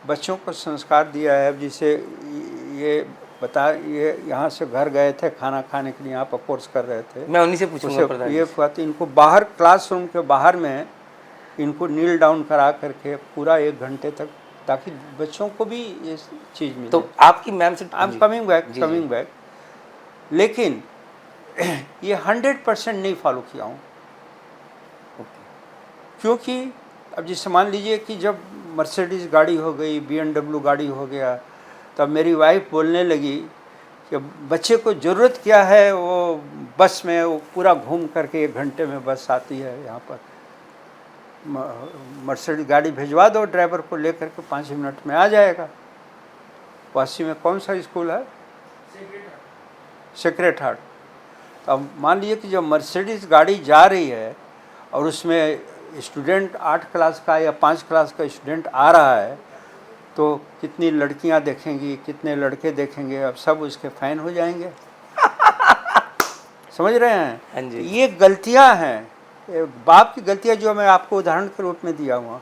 बच्चों को संस्कार दिया है। अब जैसे ये ये यहाँ से घर गए थे खाना खाने के लिए, यहाँ पर कोर्स कर रहे थे। मैं उन्हीं से पूछूंगा उसे प्रधान ये जी। बात, इनको बाहर क्लासरूम के बाहर में इनको नील डाउन करा करके पूरा 1 घंटे तक, ताकि बच्चों को भी ये चीज़ मिले। तो आपकी मैम से आई एम जी, कमिंग बैक, जी, कमिंग बैक। लेकिन ये 100% नहीं फॉलो किया हूँ, क्योंकि अब जैसे मान लीजिए कि जब मर्सिडीज़ गाड़ी हो गई, BMW गाड़ी हो गया, तब मेरी वाइफ बोलने लगी कि बच्चे को ज़रूरत क्या है, वो बस में वो पूरा घूम करके 1 घंटे में बस आती है यहाँ पर, मर्सिडीज़ गाड़ी भिजवा दो, ड्राइवर को लेकर के 5 मिनट में आ जाएगा। वासी में कौन सा स्कूल है? Sacred Heart. तो अब मान लीजिए कि जब मर्सिडीज़ गाड़ी जा रही है और उसमें स्टूडेंट 8 क्लास का या 5 क्लास का स्टूडेंट आ रहा है, तो कितनी लड़कियां देखेंगी, कितने लड़के देखेंगे, अब सब उसके फ़ैन हो जाएंगे। समझ रहे हैं? हाँ जी। ये गलतियां हैं, बाप की गलतियां जो मैं आपको उदाहरण के रूप में दिया हुआ।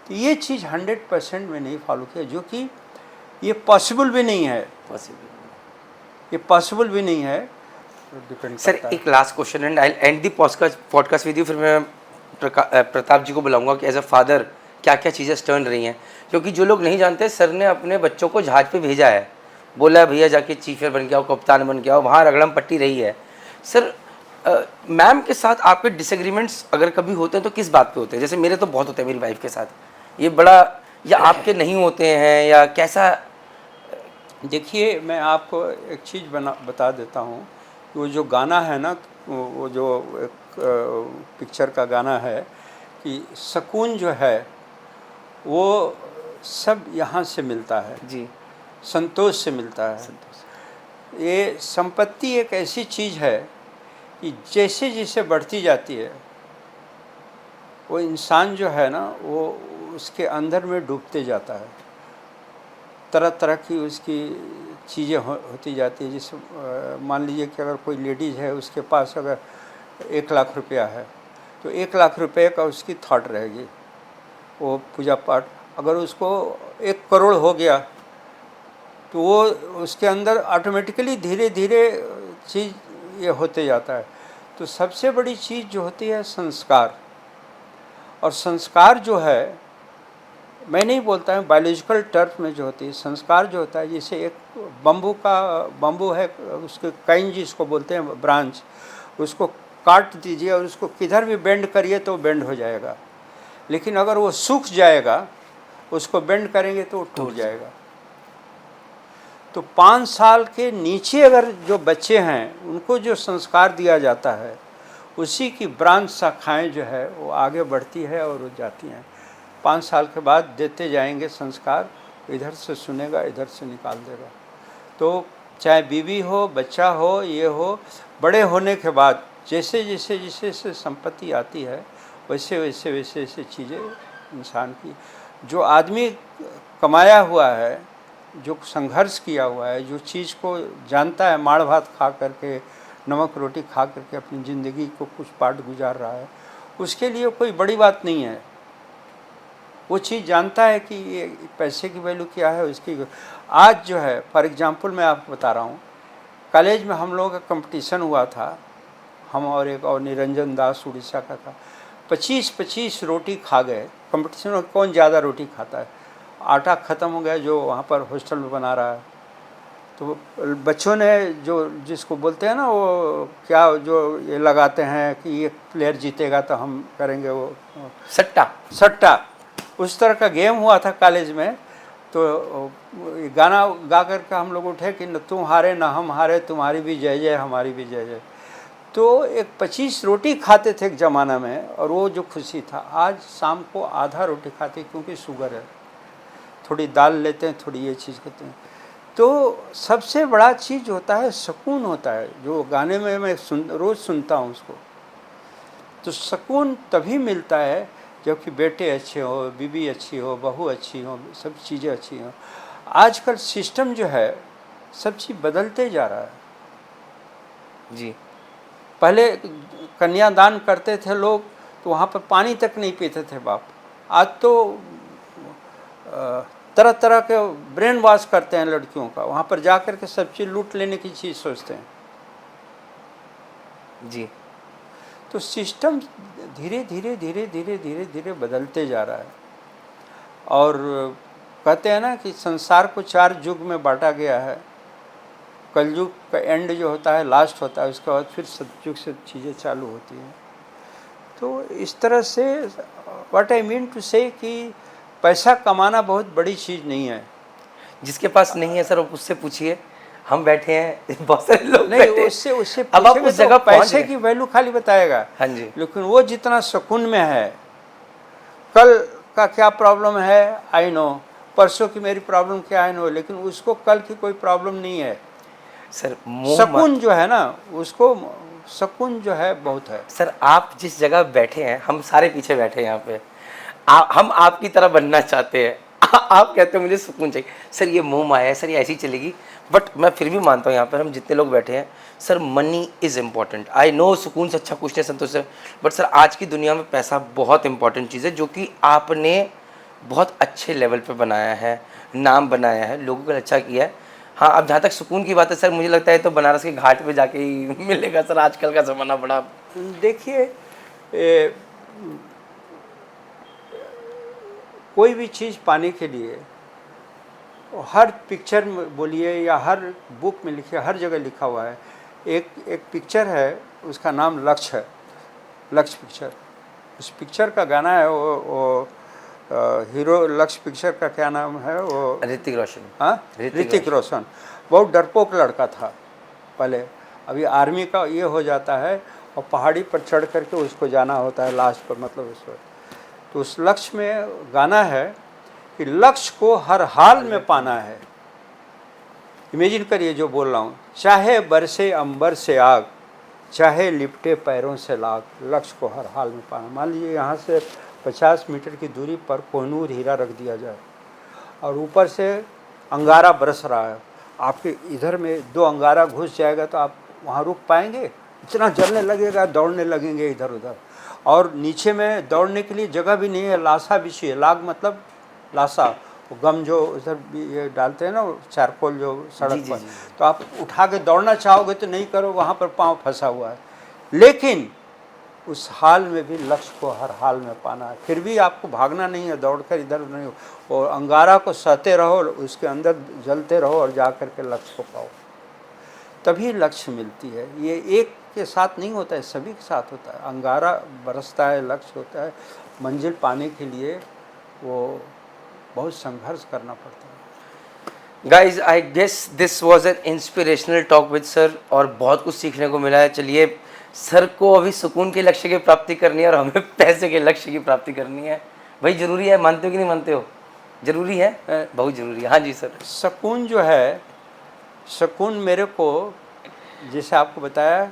तो ये चीज़ 100% में नहीं फॉलो किया, जो कि ये पॉसिबल भी नहीं है, ये पॉसिबल भी नहीं है। डिपेंड सर करता है। एक last question and I and the podcast with you. फिर मैं प्रताप जी को बुलाऊंगा कि एज अ फादर क्या क्या चीज़ें स्टर्न रही हैं, क्योंकि जो लोग नहीं जानते, सर ने अपने बच्चों को जहाज पे भेजा है, बोला भैया जाके चीफर बन के आओ, कप्तान बन के आओ, वहाँ रगड़म पट्टी रही है। सर मैम के साथ आपके डिसएग्रीमेंट्स अगर कभी होते हैं तो किस बात पे होते हैं? जैसे मेरे तो बहुत होते हैं मेरी वाइफ के साथ, ये बड़ा, या आपके नहीं होते हैं या कैसा? देखिए, मैं आपको एक चीज़ बता देता हूँ। वो जो गाना है ना, वो जो एक पिक्चर का गाना है कि सुकून जो है वो सब यहाँ से मिलता है, जी, संतोष से मिलता है। ये संपत्ति एक ऐसी चीज़ है कि जैसे जैसे बढ़ती जाती है, वो इंसान जो है ना, वो उसके अंदर में डूबते जाता है। तरह तरह की उसकी चीज़ें होती जाती है। जैसे मान लीजिए कि अगर कोई लेडीज़ है, उसके पास अगर 1 लाख रुपया है, तो 1 लाख रुपये का उसकी थॉट रहेगी, वो पूजा पाठ। अगर उसको 1 करोड़ हो गया तो वो उसके अंदर ऑटोमेटिकली धीरे धीरे चीज़ ये होते जाता है। तो सबसे बड़ी चीज़ जो होती है संस्कार, और संस्कार जो है, मैं नहीं बोलता हूँ, बायोलॉजिकल टर्फ में जो होती है संस्कार जो होता है, जैसे एक बम्बू है, उसके काइन जिसको बोलते हैं ब्रांच, उसको काट दीजिए और उसको किधर भी बेंड करिए तो बेंड हो जाएगा, लेकिन अगर वो सूख जाएगा, उसको बेंड करेंगे तो वो टूट जाएगा। तो 5 साल के नीचे अगर जो बच्चे हैं उनको जो संस्कार दिया जाता है, उसी की ब्रांच शाखाएँ जो है वो आगे बढ़ती है और वो जाती हैं। 5 साल के बाद देते जाएंगे संस्कार, इधर से सुनेगा, इधर से निकाल देगा। तो चाहे बीवी हो, बच्चा हो, ये हो, बड़े होने के बाद जैसे जैसे जैसे जैसे संपत्ति आती है वैसे वैसे वैसे वैसे चीज़ें इंसान की, जो आदमी कमाया हुआ है, जो संघर्ष किया हुआ है, जो चीज़ को जानता है, माड़ भात खा करके, नमक रोटी खा करके अपनी ज़िंदगी को कुछ पार्ट गुजार रहा है, उसके लिए कोई बड़ी बात नहीं है। वो चीज़ जानता है कि ये पैसे की वैल्यू क्या है उसकी। आज जो है फॉर एग्जांपल मैं आपको बता रहा हूँ, कॉलेज में हम लोगों का कंपटीशन हुआ था, हम और एक और निरंजन दास उड़ीसा का था, 25-25 रोटी खा गए। कंपटीशन में कौन ज़्यादा रोटी खाता है, आटा ख़त्म हो गया जो वहाँ पर हॉस्टल में बना रहा है। तो बच्चों ने जो जिसको बोलते हैं ना, वो क्या जो ये लगाते हैं कि ये प्लेयर जीतेगा तो हम करेंगे, वो सट्टा उस तरह का गेम हुआ था कॉलेज में। तो गाना गा करके हम लोग उठे कि न तुम हारे न हम हारे, तुम्हारी भी जय जय हमारी भी जय जय। तो एक 25 रोटी खाते थे एक ज़माना में, और वो जो खुशी था, आज शाम को आधा रोटी खाते क्योंकि शुगर है, थोड़ी दाल लेते हैं, थोड़ी ये चीज़ करते हैं। तो सबसे बड़ा चीज़ होता है सुकून होता है, जो गाने में मैं रोज़ सुनता हूँ उसको। तो सुकून तभी मिलता है जबकि बेटे अच्छे हो, बीवी अच्छी हो, बहू अच्छी हो, सब चीज़ें अच्छी हों। आजकल सिस्टम जो है सब चीज़ बदलते जा रहा है जी। पहले कन्यादान करते थे लोग तो वहाँ पर पानी तक नहीं पीते थे बाप। आज तो तरह तरह के ब्रेन वॉश करते हैं लड़कियों का, वहाँ पर जा कर के सब चीज़ लूट लेने की चीज़ सोचते हैं जी। तो सिस्टम धीरे धीरे धीरे धीरे धीरे धीरे बदलते जा रहा है। और कहते हैं ना कि संसार को 4 युग में बांटा गया है। कलयुग का एंड जो होता है लास्ट होता है, उसके बाद फिर सतयुग से चीज़ें चालू होती हैं। तो इस तरह से व्हाट आई मीन टू से कि पैसा कमाना बहुत बड़ी चीज़ नहीं है। जिसके पास नहीं है सर उससे पूछिए, हम बैठे हैं, बहुत सारे लोग नहीं, बैठे हैं। उससे अब आप पूछेंगे उस जगह तो पैसे की वैल्यू खाली बताएगा। हाँ जी। लेकिन वो जितना सुकून में है, कल का क्या प्रॉब्लम है आई नो, परसों की मेरी प्रॉब्लम क्या आई नो, लेकिन उसको कल की कोई प्रॉब्लम नहीं है। सर सुकून जो है ना, उसको सुकून जो है बहुत है। सर आप जिस जगह बैठे हैं, हम सारे पीछे बैठे हैं यहाँ पे, हम आपकी तरह बनना चाहते हैं। आप कहते हैं मुझे सुकून चाहिए। सर ये मोह माया है सर, ये ऐसी चलेगी। बट मैं फिर भी मानता हूँ यहाँ पर हम जितने लोग बैठे हैं sir, money is important. I know सुकून से अच्छा कुछ नहीं, संतोष है। बट सर आज की दुनिया में पैसा बहुत इंपॉर्टेंट चीज़ है, जो कि आपने बहुत अच्छे लेवल पे बनाया है, नाम बनाया है, लोगों को अच्छा किया है। हाँ, अब जहाँ तक सुकून की बात है सर, मुझे लगता है तो बनारस के घाट पे जाके ही मिलेगा सर। आजकल का ज़माना बड़ा, देखिए कोई भी चीज़ पाने के लिए हर पिक्चर में बोलिए या हर बुक में लिखिए, हर जगह लिखा हुआ है। एक पिक्चर है, उसका नाम लक्ष्य है, लक्ष्य पिक्चर। उस पिक्चर का गाना है वो हीरो लक्ष्य पिक्चर का क्या नाम है वो, ऋतिक रोशन। हाँ, ऋतिक रोशन। बहुत डरपोक लड़का था पहले, अभी आर्मी का ये हो जाता है और पहाड़ी पर चढ़ करके उसको जाना होता है लास्ट पर, मतलब उस वक्त। तो उस लक्ष्य में गाना है कि लक्ष्य को हर हाल में पाना है। इमेजिन करिए जो बोल रहा हूँ, चाहे बरसे अंबर से आग, चाहे लिपटे पैरों से लाग, लक्ष्य को हर हाल में पाना। मान लीजिए यहाँ से 50 मीटर की दूरी पर कोहिनूर हीरा रख दिया जाए और ऊपर से अंगारा बरस रहा है, आपके इधर में 2 अंगारा घुस जाएगा तो आप वहाँ रुक पाएंगे? इतना जलने लगेगा, दौड़ने लगेंगे इधर उधर। और नीचे में दौड़ने के लिए जगह भी नहीं है, लाशा बिछी है। लाग मतलब लाशा, वो गम जो उधर ये डालते हैं ना, चारकोल जो सड़क पर, तो आप उठा के दौड़ना चाहोगे तो नहीं करो, वहाँ पर पाँव फंसा हुआ है। लेकिन उस हाल में भी लक्ष्य को हर हाल में पाना है। फिर भी आपको भागना नहीं है, दौड़कर इधर नहीं हो, और अंगारा को सहते रहो, उसके अंदर जलते रहो और जा कर के लक्ष्य को पाओ, तभी लक्ष्य मिलती है। ये एक के साथ नहीं होता है, सभी के साथ होता है। अंगारा बरसता है, लक्ष्य होता है। मंजिल पाने के लिए वो बहुत संघर्ष करना पड़ता है। Guys I guess this was an inspirational talk with sir, और बहुत कुछ सीखने को मिला है। चलिए, सर को अभी सुकून के लक्ष्य की प्राप्ति करनी है और हमें पैसे के लक्ष्य की प्राप्ति करनी है। भाई जरूरी है, मानते हो कि नहीं मानते हो? जरूरी है, बहुत जरूरी है। हाँ जी सर। सुकून जो है, सुकून मेरे को, जैसे आपको बताया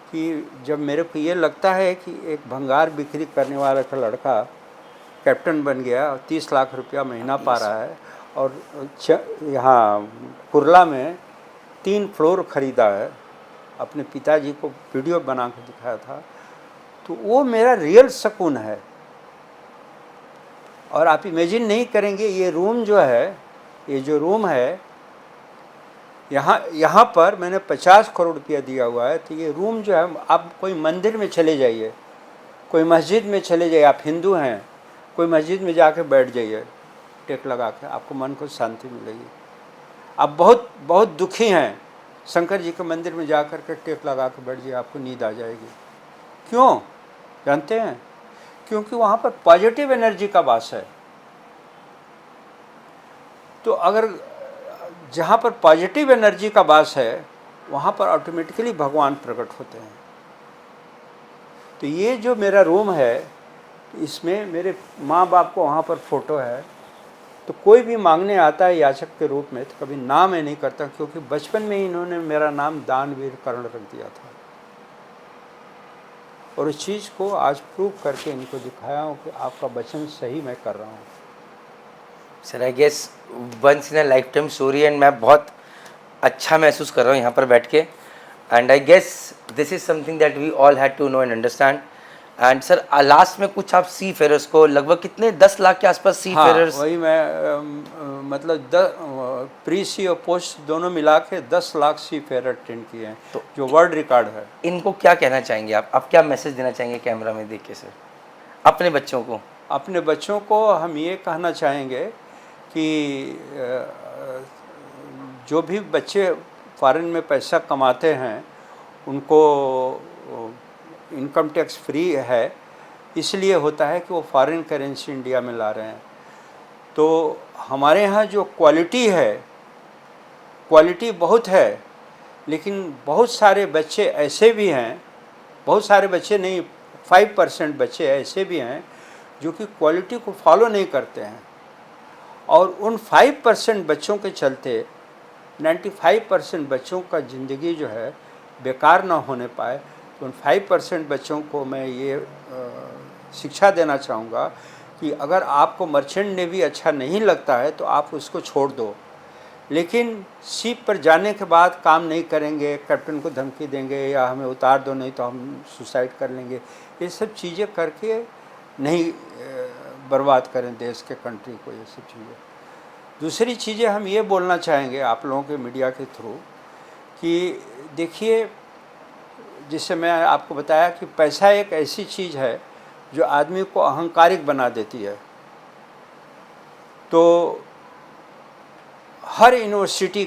कि जब मेरे को ये लगता है कि एक भंगार बिक्री करने वाला का लड़का कैप्टन बन गया और 30 लाख रुपया महीना पा रहा है और यहाँ कुरला में 3 फ्लोर खरीदा है, अपने पिताजी को वीडियो बना के दिखाया था, तो वो मेरा रियल सुकून है। और आप इमेजिन नहीं करेंगे, ये रूम जो है, ये जो रूम है, यहाँ पर मैंने 50 करोड़ रुपया दिया हुआ है। तो ये रूम जो है, आप कोई मंदिर में चले जाइए, कोई मस्जिद में चले जाइए, आप हिंदू हैं, कोई मस्जिद में जाके बैठ जाइए टेक लगा के, आपको मन को शांति मिलेगी। आप बहुत बहुत दुखी हैं, शंकर जी के मंदिर में जा कर के टेक लगा के बैठ जाइए, आपको नींद आ जाएगी। क्यों जानते हैं? क्योंकि वहाँ पर पॉजिटिव एनर्जी का वास है। तो अगर जहाँ पर पॉजिटिव एनर्जी का वास है, वहाँ पर ऑटोमेटिकली भगवान प्रकट होते हैं। तो ये जो मेरा रूम है, इसमें मेरे माँ बाप को वहाँ पर फ़ोटो है। तो कोई भी मांगने आता है याचक के रूप में, तो कभी ना मैं नहीं करता, क्योंकि बचपन में ही इन्होंने मेरा नाम दानवीर कर्ण रख दिया था। और इस चीज़ को आज प्रूव करके इनको दिखाया हूँ कि आपका वचन सही मैं कर रहा हूँ। Sir I guess once in a lifetime story, and मैं बहुत अच्छा महसूस कर रहा हूँ यहाँ पर बैठ के। And I guess this is something that we all had to know and understand. And sir last में कुछ आप सी फेरर्स को, लगभग कितने 10 लाख के आसपास सी फेरर्स? वही मैं मतलब प्री सी और पोस्ट दोनों मिला के 10 लाख सी फेरर अटेंड किए हैं, तो जो वर्ल्ड रिकॉर्ड है। इनको क्या कहना चाहेंगे आप क्या मैसेज देना चाहेंगे कैमरा में देख के सर अपने बच्चों को? अपने बच्चों को हम ये कहना चाहेंगे कि जो भी बच्चे फॉरेन में पैसा कमाते हैं, उनको इनकम टैक्स फ्री है, इसलिए होता है कि वो फॉरेन करेंसी इंडिया में ला रहे हैं। तो हमारे यहाँ जो क्वालिटी है, क्वालिटी बहुत है, लेकिन बहुत सारे बच्चे ऐसे भी हैं, बहुत सारे बच्चे नहीं, 5% बच्चे ऐसे भी हैं जो कि क्वालिटी को फॉलो नहीं करते हैं। और उन 5% बच्चों के चलते 95% बच्चों का ज़िंदगी जो है बेकार ना होने पाए। तो उन 5% बच्चों को मैं ये शिक्षा देना चाहूँगा कि अगर आपको मर्चेंट नेवी अच्छा नहीं लगता है तो आप उसको छोड़ दो, लेकिन शिप पर जाने के बाद काम नहीं करेंगे, कैप्टन को धमकी देंगे या हमें उतार दो नहीं तो हम सुसाइड कर लेंगे, ये सब चीज़ें करके नहीं बर्बाद करें देश के, कंट्री को, ये सब चीज़ें। दूसरी चीज़ें हम ये बोलना चाहेंगे आप लोगों के मीडिया के थ्रू कि देखिए, जिससे मैं आपको बताया कि पैसा एक ऐसी चीज़ है जो आदमी को अहंकारिक बना देती है। तो हर यूनिवर्सिटी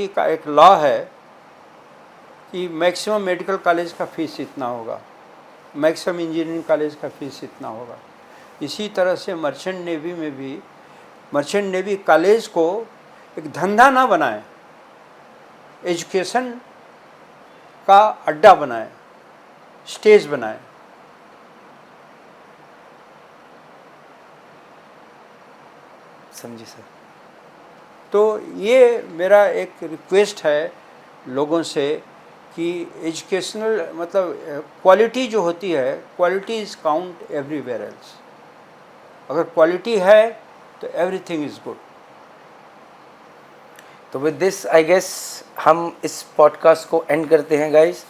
का एक लॉ है कि मैक्सिमम मेडिकल कॉलेज का फीस इतना होगा, मैक्सिमम इंजीनियरिंग कॉलेज का फीस इतना होगा। इसी तरह से मर्चेंट नेवी में भी, मर्चेंट नेवी कॉलेज को एक धंधा ना बनाएं, एजुकेशन का अड्डा बनाएं, स्टेज बनाएं। समझिए सर। तो ये मेरा एक रिक्वेस्ट है लोगों से कि एजुकेशनल मतलब क्वालिटी जो होती है, quality is count everywhere else. अगर क्वालिटी है तो एवरीथिंग इज़ गुड। तो विद दिस आई गेस हम इस पॉडकास्ट को एंड करते हैं गाइस।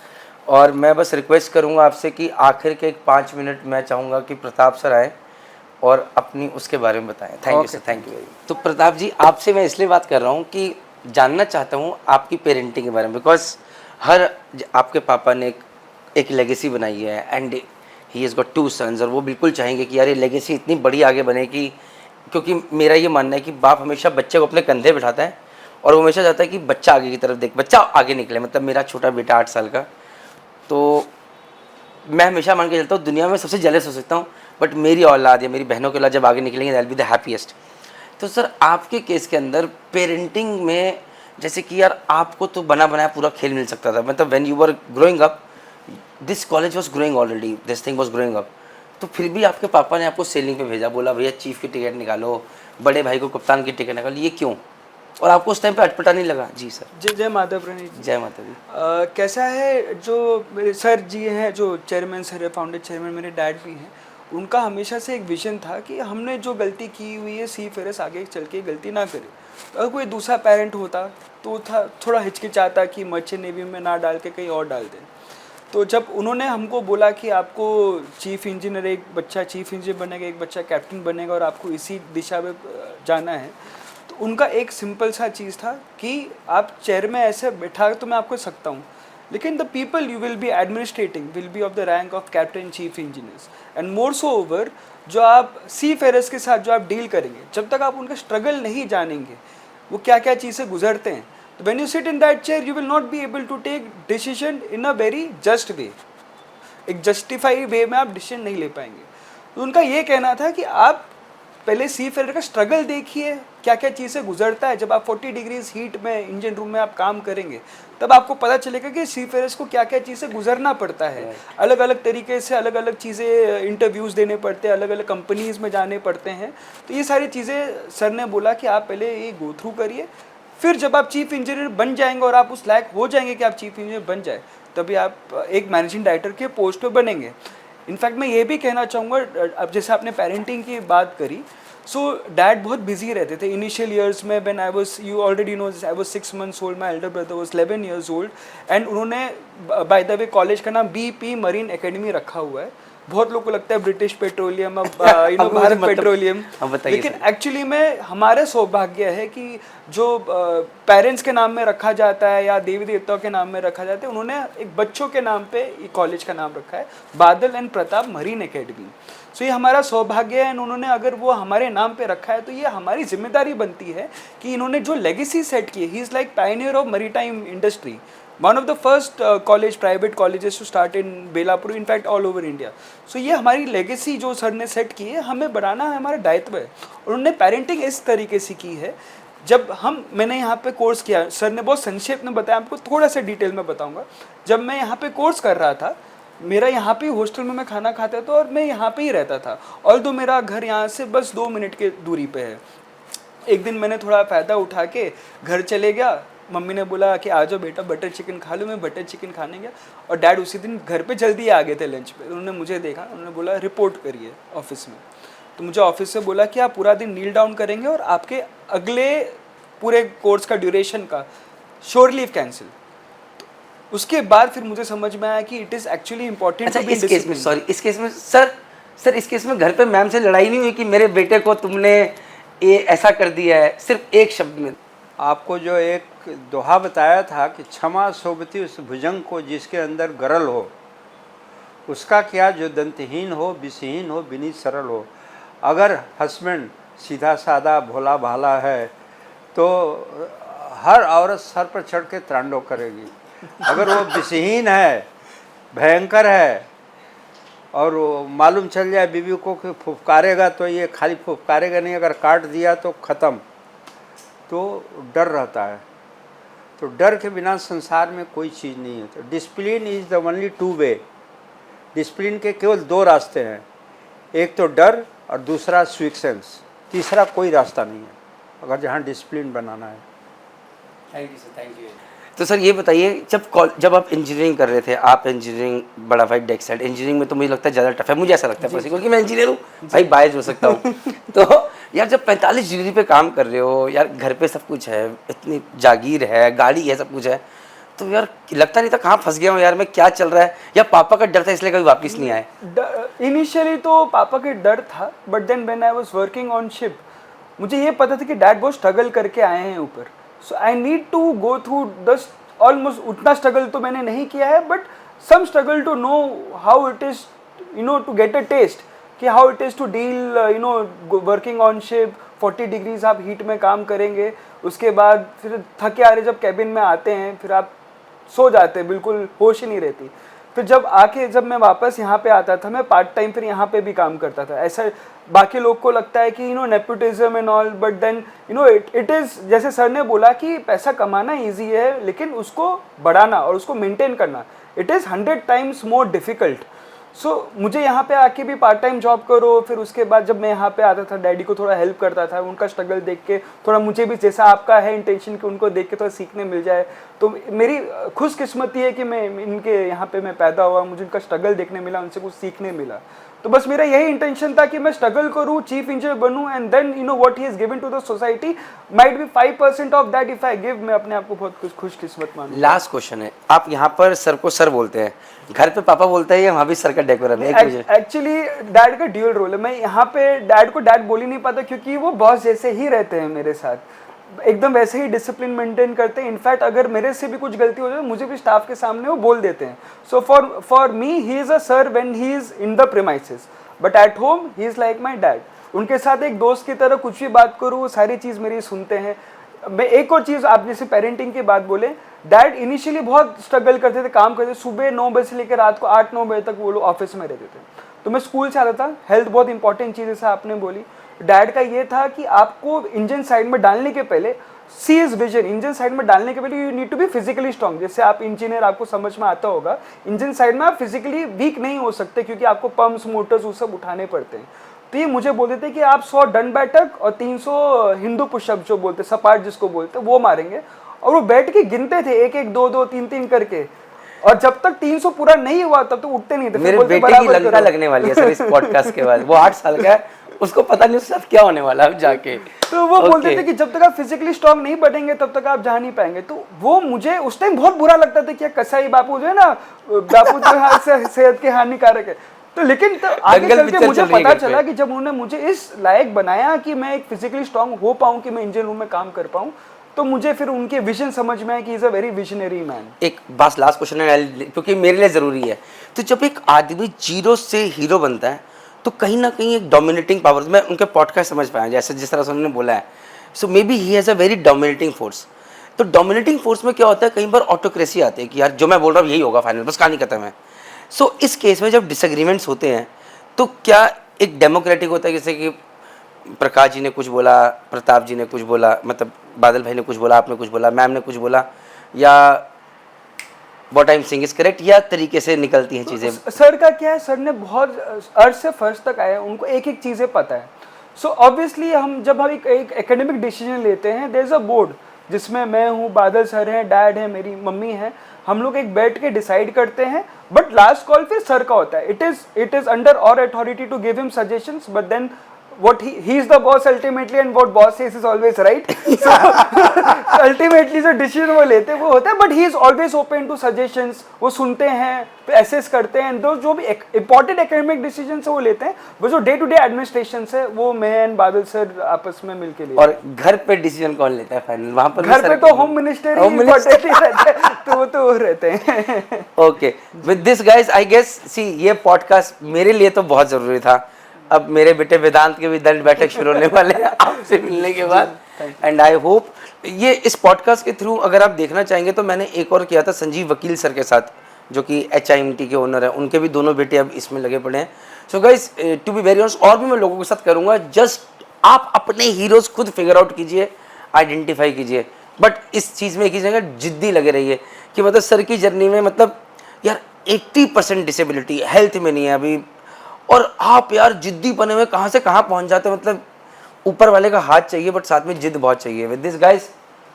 और मैं बस रिक्वेस्ट करूंगा आपसे कि आखिर के 5 मिनट मैं चाहूँगा कि प्रताप सर आए और अपनी उसके बारे में बताएं। Thank you sir, thank you. तो प्रताप जी, आपसे मैं इसलिए बात कर रहा हूँ कि जानना चाहता हूँ आपकी पेरेंटिंग के बारे में, बिकॉज आपके पापा ने एक लेगेसी बनाई है and he has got 2 sons, और वो बिल्कुल चाहेंगे कि यार ये लेगेसी इतनी बड़ी आगे बने कि, क्योंकि मेरा ये मानना है कि बाप हमेशा बच्चे को अपने कंधे बिठाता है और वो हमेशा चाहता है कि बच्चा आगे की तरफ देख, बच्चा आगे निकले। मतलब मेरा छोटा बेटा 8 साल का, तो मैं हमेशा मान के चलता हूँ दुनिया में सबसे जेलस हो सकता हूँ, बट मेरी औलाद या मेरी बहनों के औलाद जब आगे निकलेंगे that will be the happiest. तो सर आपके केस के अंदर पेरेंटिंग में, जैसे कि यार आपको तो बना बनाया पूरा खेल मिल सकता था, मतलब when you were growing up, this college was growing already, this thing was growing up, तो फिर भी आपके पापा ने आपको सेलिंग पे भेजा, बोला भैया चीफ की टिकट निकालो, बड़े भाई को कप्तान की टिकट निकालो, ये क्यों? और आपको उस टाइम पे अटपटा नहीं लगा? जी सर। जय माता प्रणीत जी। जय माता दी। कैसा है, जो मेरे सर जी हैं, जो चेयरमैन सर है, फाउंडर चेयरमैन मेरे डैड भी हैं, उनका हमेशा से एक विजन था कि हमने जो गलती की हुई है सी फेरस आगे चल के गलती ना करे। तो अगर कोई दूसरा पेरेंट होता तो था थोड़ा हिचकिचाता कि मर्चेंट नेवी में ना डाल के कहीं और डाल दें। तो जब उन्होंने हमको बोला कि आपको चीफ इंजीनियर, एक बच्चा चीफ इंजीनियर बनेगा, एक बच्चा कैप्टन बनेगा और आपको इसी दिशा में जाना है, तो उनका एक सिंपल सा चीज़ था कि आप चेयर में ऐसे बैठा तो मैं आपको सकता हूँ, लेकिन the people you will be administrating will be of the rank of captain chief engineers and more so over, जो आप सी फेरस के साथ जो आप डील करेंगे, जब तक आप उनका स्ट्रगल नहीं जानेंगे वो क्या क्या चीज़ें गुजरते हैं, तो when you sit in that chair you will not be able to take decision in a very just way. एक जस्टिफाई वे में आप डिसीजन नहीं ले पाएंगे। तो उनका ये कहना था कि आप पहले सी फेरर का स्ट्रगल देखिए, क्या क्या चीज़ें गुजरता है। जब आप 40 डिग्रीज हीट में इंजन रूम में आप काम करेंगे तब आपको पता चलेगा कि सी फेरर्स को क्या क्या चीज़ें गुजरना पड़ता है। अलग अलग तरीके से अलग अलग चीज़ें इंटरव्यूज़ देने पड़ते हैं, अलग अलग कंपनीज़ में जाने पड़ते हैं। तो ये सारी चीज़ें सर ने बोला कि आप पहले ये गो थ्रू करिए, फिर जब आप चीफ इंजीनियर बन जाएंगे और आप उस लायक हो जाएंगे कि आप चीफ इंजीनियर बन जाए, तभी आप एक मैनेजिंग डायरेक्टर के पोस्ट पे बनेंगे। इनफैक्ट मैं ये भी कहना चाहूँगा, अब जैसे आपने पेरेंटिंग की बात करी, सो डैड बहुत बिजी रहते थे इनिशियल ईयर्स में। When I was, you already know, I was 6 months old, my Elder brother was 11 years old, and उन्होंने बाय द वे कॉलेज का नाम BP मरीन एकेडमी रखा हुआ है। बहुत लोगों को लगता है ब्रिटिश पेट्रोलियम, अब भारत पेट्रोलियम, लेकिन एक्चुअली में हमारे सौभाग्य है कि जो पेरेंट्स के नाम में रखा जाता है या देवी देवताओं के नाम में रखा जाता है, उन्होंने एक बच्चों के नाम पे कॉलेज का नाम रखा है, बादल एंड प्रताप मरीन एकेडमी। सो ये हमारा सौभाग्य है, उन्होंने अगर वो हमारे नाम पे रखा है तो ये हमारी जिम्मेदारी बनती है कि इन्होंने जो लेगेसी सेट की है, he is like Pioneer of maritime industry, one of the first college private colleges to start in Belapur, in fact all over India. So ये हमारी लेगेसी जो सर ने सेट की है, हमें बढ़ाना है, हमारा दायित्व है। और उन्होंने पेरेंटिंग इस तरीके से की है, जब मैंने यहाँ पे कोर्स किया, सर ने बहुत संक्षेप में बताया, आपको थोड़ा सा डिटेल में बताऊँगा। जब मैं यहाँ पे कोर्स कर रहा था, मेरा यहाँ पे हॉस्टल में मैं खाना खाता था और मैं यहाँ पे ही रहता था, और तो मेरा घर यहाँ से बस 2 मिनट के दूरी पे है। एक दिन मैंने थोड़ा फ़ायदा उठा के घर चले गया, मम्मी ने बोला कि आ जाओ बेटा बटर चिकन खा लो, मैं बटर चिकन खाने गया, और डैड उसी दिन घर पे जल्दी आ गए थे लंच पे। उन्होंने मुझे देखा, उन्होंने बोला रिपोर्ट करिए ऑफिस में। तो मुझे ऑफिस से बोला कि आप पूरा दिन नील डाउन करेंगे और आपके अगले पूरे कोर्स का ड्यूरेशन का श्योर लीव कैंसिल। उसके बाद फिर मुझे समझ में आया कि इट इज़ एक्चुअली इंपॉर्टेंट। अच्छा, इस केस में, सॉरी, इस केस में सर इस केस में घर पे मैम से लड़ाई नहीं हुई कि मेरे बेटे को तुमने ये ऐसा कर दिया है? सिर्फ एक शब्द में आपको जो एक दोहा बताया था कि क्षमा सोबती उस भुजंग को जिसके अंदर गरल हो, उसका क्या जो दंतहीन हो, विषहीन हो, विनीत सरल हो। अगर हस्बैंड सीधा साधा भोला भाला है तो हर औरत सर पर चढ़ के तांडव करेगी। अगर वो विषहीन है, भयंकर है, और वो मालूम चल जाए बीवी को कि फुफकारेगा, तो ये खाली फुफकारेगा नहीं, अगर काट दिया तो ख़त्म। तो डर रहता है, तो डर के बिना संसार में कोई चीज़ नहीं है। तो discipline is the only 2 way. Discipline के केवल 2 रास्ते हैं, एक तो डर और दूसरा स्वीक सेंस, तीसरा कोई रास्ता नहीं है अगर जहाँ डिसिप्लिन बनाना है। Thank you sir, thank you. तो सर ये बताइए, जब आप इंजीनियरिंग कर रहे थे, आप इंजीनियरिंग बड़ा भाई डेक साइड इंजीनियरिंग में तो मुझे लगता है ज़्यादा टफ है, मुझे ऐसा लगता है पर्सनली, क्योंकि मैं इंजीनियर हूँ भाई, बायस हो सकता हूँ। तो यार जब 45 डिग्री पे काम कर रहे हो यार, घर पे सब कुछ है, इतनी जागीर है, गाड़ी है, सब कुछ है, तो यार लगता नहीं था कहाँ फंस गया हूँ यार मैं, क्या चल रहा है? या पापा का डर था इसलिए कभी वापस नहीं आए? इनिशियली तो पापा के डर था, but then when I was working on ship, मुझे ये पता था कि डैड बहुत स्ट्रगल करके आए हैं ऊपर। So I need to go through the almost, उतना स्ट्रगल तो मैंने नहीं किया है, but some struggle to know how it is, you know, to get a test कि how it is to deal, you know, working on ship. 40 degrees आप heat में काम करेंगे, उसके बाद फिर थके आ रहे जब कैबिन में आते हैं, फिर आप सो जाते हैं, बिल्कुल होश ही नहीं रहती। फिर जब मैं वापस यहाँ पे आता था, मैं पार्ट टाइम फिर यहाँ पे भी काम करता था। ऐसा बाकी लोग को लगता है कि you know nepotism and all, but then you know it is, जैसे सर ने बोला कि पैसा कमाना ईजी है, लेकिन उसको बढ़ाना और उसको मेंटेन करना, it is 100 times more difficult. So मुझे यहाँ पे आके भी पार्ट टाइम जॉब करो, फिर उसके बाद जब मैं यहाँ पे आता था डैडी को थोड़ा हेल्प करता था, उनका स्ट्रगल देख के थोड़ा मुझे भी जैसा आपका है इंटेंशन कि उनको देख के थोड़ा सीखने मिल जाए, तो मेरी खुशकिस्मती है कि मैं इनके यहाँ पे मैं पैदा हुआ, मुझे उनका स्ट्रगल देखने मिला, उनसे कुछ सीखने मिला। तो बस मेरा यही इंटेंशन था कि मैं स्ट्रगल करूँ, चीफ इंजीनियर बनूँ, and then you know what he is given to the society might be 5% of that if I give. मैं अपने आप को बहुत कुछ खुशकिस्मत मानूं। लास्ट क्वेश्चन है, आप यहाँ पर सर को सर बोलते हैं, घर पे पापा बोलते हैं या वहाँ भी सर का डेकोरम है? एक्चुअली डैड का ड्यूअल रोल है। मैं यहाँ पे डैड को डैड बोल ही नहीं पाता क्योंकि वो बॉस जैसे ही रहते हैं मेरे साथ, एकदम वैसे ही डिसिप्लिन मेंटेन करते हैं। इनफैक्ट अगर मेरे से भी कुछ गलती हो जाए मुझे भी स्टाफ के सामने वो बोल देते हैं। So for me he is a sir when he is in the premises, but at home he is like my dad. उनके साथ एक दोस्त की तरह कुछ भी बात करूँ वो सारी चीज़ मेरी सुनते हैं। मैं एक और चीज़, आप जैसे पेरेंटिंग की बात बोले, डैड इनिशियली बहुत स्ट्रगल करते थे, काम करते थे, सुबह 9 बजे से लेकर रात को 8-9 बजे तक वो लोग ऑफिस में रहते थे। तो मैं स्कूल से आता था, हेल्थ बहुत इंपॉर्टेंट चीज़ जैसे आपने बोली। डैड का ये था कि आपको इंजन साइड में डालने के पहले see his vision, engine side में डालने के पहले you need to be physically strong. जैसे आप इंजीनियर, आपको समझ में आता होगा, इंजन साइड में आप फिजिकली वीक नहीं हो सकते क्योंकि आपको पंप्स मोटर्स वो सब उठाने पड़ते हैं। तो ये मुझे बोलते थे कि आप 100 डंड बैठक और 300 हिंदू पुशअप जो बोलते सपाट जिसको बोलते वो मारेंगे, और वो बैठ के गिनते थे 1-1, 2-2, 3-3 करके, और जब तक 300 पूरा नहीं हुआ तब तो उठते नहीं थे। मेरे बेटे की लंका लगने वाली है सर इस पॉडकास्ट के बाद। वो 8 साल का है, उसको पता नहीं उसके साथ क्या होने वाला है अब जाके। तो वो बोलते थे कि जब तक आप फिजिकली स्ट्रांग नहीं बनेंगे तब तक आप जा नहीं पाएंगे। तो वो मुझे उस टाइम बहुत बुरा लगता था कि कसाई बापू जो है ना, बापू जो है सेहत के हानिकारक है। तो लेकिन तो आगे चल के मुझे पता चला कि जब उन्होंने मुझे इस लायक बनाया कि मैं एक फिजिकली स्ट्रांग हो पाऊँ, कि मैं इंजन रूम में काम कर पाऊँ, तो मुझे फिर उनके विजन समझ में आया कि is a very visionary man. एक बस लास्ट क्वेश्चन है क्योंकि मेरे लिए ज़रूरी है। तो जब एक आदमी जीरो से हीरो बनता है तो कहीं ना कहीं एक डोमिनेटिंग पावर, मैं उनके पॉडकास्ट समझ पाया जैसे जिस तरह से उन्होंने बोला है, so maybe he has a very dominating force. तो डोमिनेटिंग फोर्स में क्या होता है, कई बार ऑटोक्रेसी आती है कि यार जो मैं बोल रहा हूँ यही होगा फाइनल, बस कहानी खत्म है। सो इस केस में जब डिसएग्रीमेंट्स होते हैं तो क्या एक डेमोक्रेटिक होता है, जैसे कि प्रकाश जी ने कुछ बोला, प्रताप जी ने कुछ बोला, मतलब बादल भाई ने कुछ बोला, आपने कुछ बोला, मैम ने कुछ बोला, या what I am saying is correct, या तरीके से निकलती हैं चीज़ें? सर का क्या है, सर ने बहुत अर्थ से फर्स्ट तक आए, उनको एक एक चीज़ें पता है। सो ऑब्वियसली हम जब हम एक एकेडमिक डिसीजन लेते हैं, देयर इज अ बोर्ड जिसमें मैं हूँ, बादल सर हैं, डैड है, मेरी मम्मी है, हम लोग एक बैठ के डिसाइड करते हैं, बट लास्ट कॉल फिर सर का होता है। It is under our authority to give him suggestions, but then what he is the boss ultimately, and what boss says is always right. So ultimately जो decision वो लेते हैं वो होता है, but he is always open to suggestions, वो सुनते हैं, assess करते हैं, जो भी important academic decisions वो लेते हैं, वो जो day to day administration है वो मैं and बादल सर आपस में मिलके लेते हैं। और घर पे डिसीजन कौन लेता है फाइनल? वहाँ पर घर पे तो होम मिनिस्टर ही रहते हैं, तो वो तो रहते हैं। Okay, with this guys I guess see ये पॉडकास्ट मेरे लिए तो बहुत ज़रूरी था। अब मेरे बेटे वेदांत के भी दंड बैठक शुरू होने वाले हैं आपसे मिलने के बाद, एंड आई होप ये इस पॉडकास्ट के थ्रू अगर आप देखना चाहेंगे तो मैंने एक और किया था संजीव वकील सर के साथ, जो कि HIMT के ओनर है, उनके भी दोनों बेटे अब इसमें लगे पड़े हैं। So guys to be very honest, और भी मैं लोगों के साथ करूँगा, जस्ट आप अपने हीरोज़ खुद फिगर आउट कीजिए, आइडेंटिफाई कीजिए, बट इस चीज़ में एक ही जगह जिद्दी लगे रहिए कि मतलब सर की जर्नी में मतलब यार 80% डिसेबिलिटी हेल्थ में नहीं है अभी, और आप यार जिद्दी बने हुए कहाँ से कहाँ पहुँच जाते हैं, मतलब ऊपर वाले का हाथ चाहिए बट साथ में जिद बहुत चाहिए। विद दिस गाइस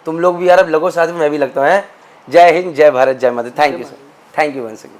तुम लोग भी यार अब लगो साथ में, मैं भी लगता हूँ। जय हिंद, जय भारत, जय माता। Thank you sir, thank you once again.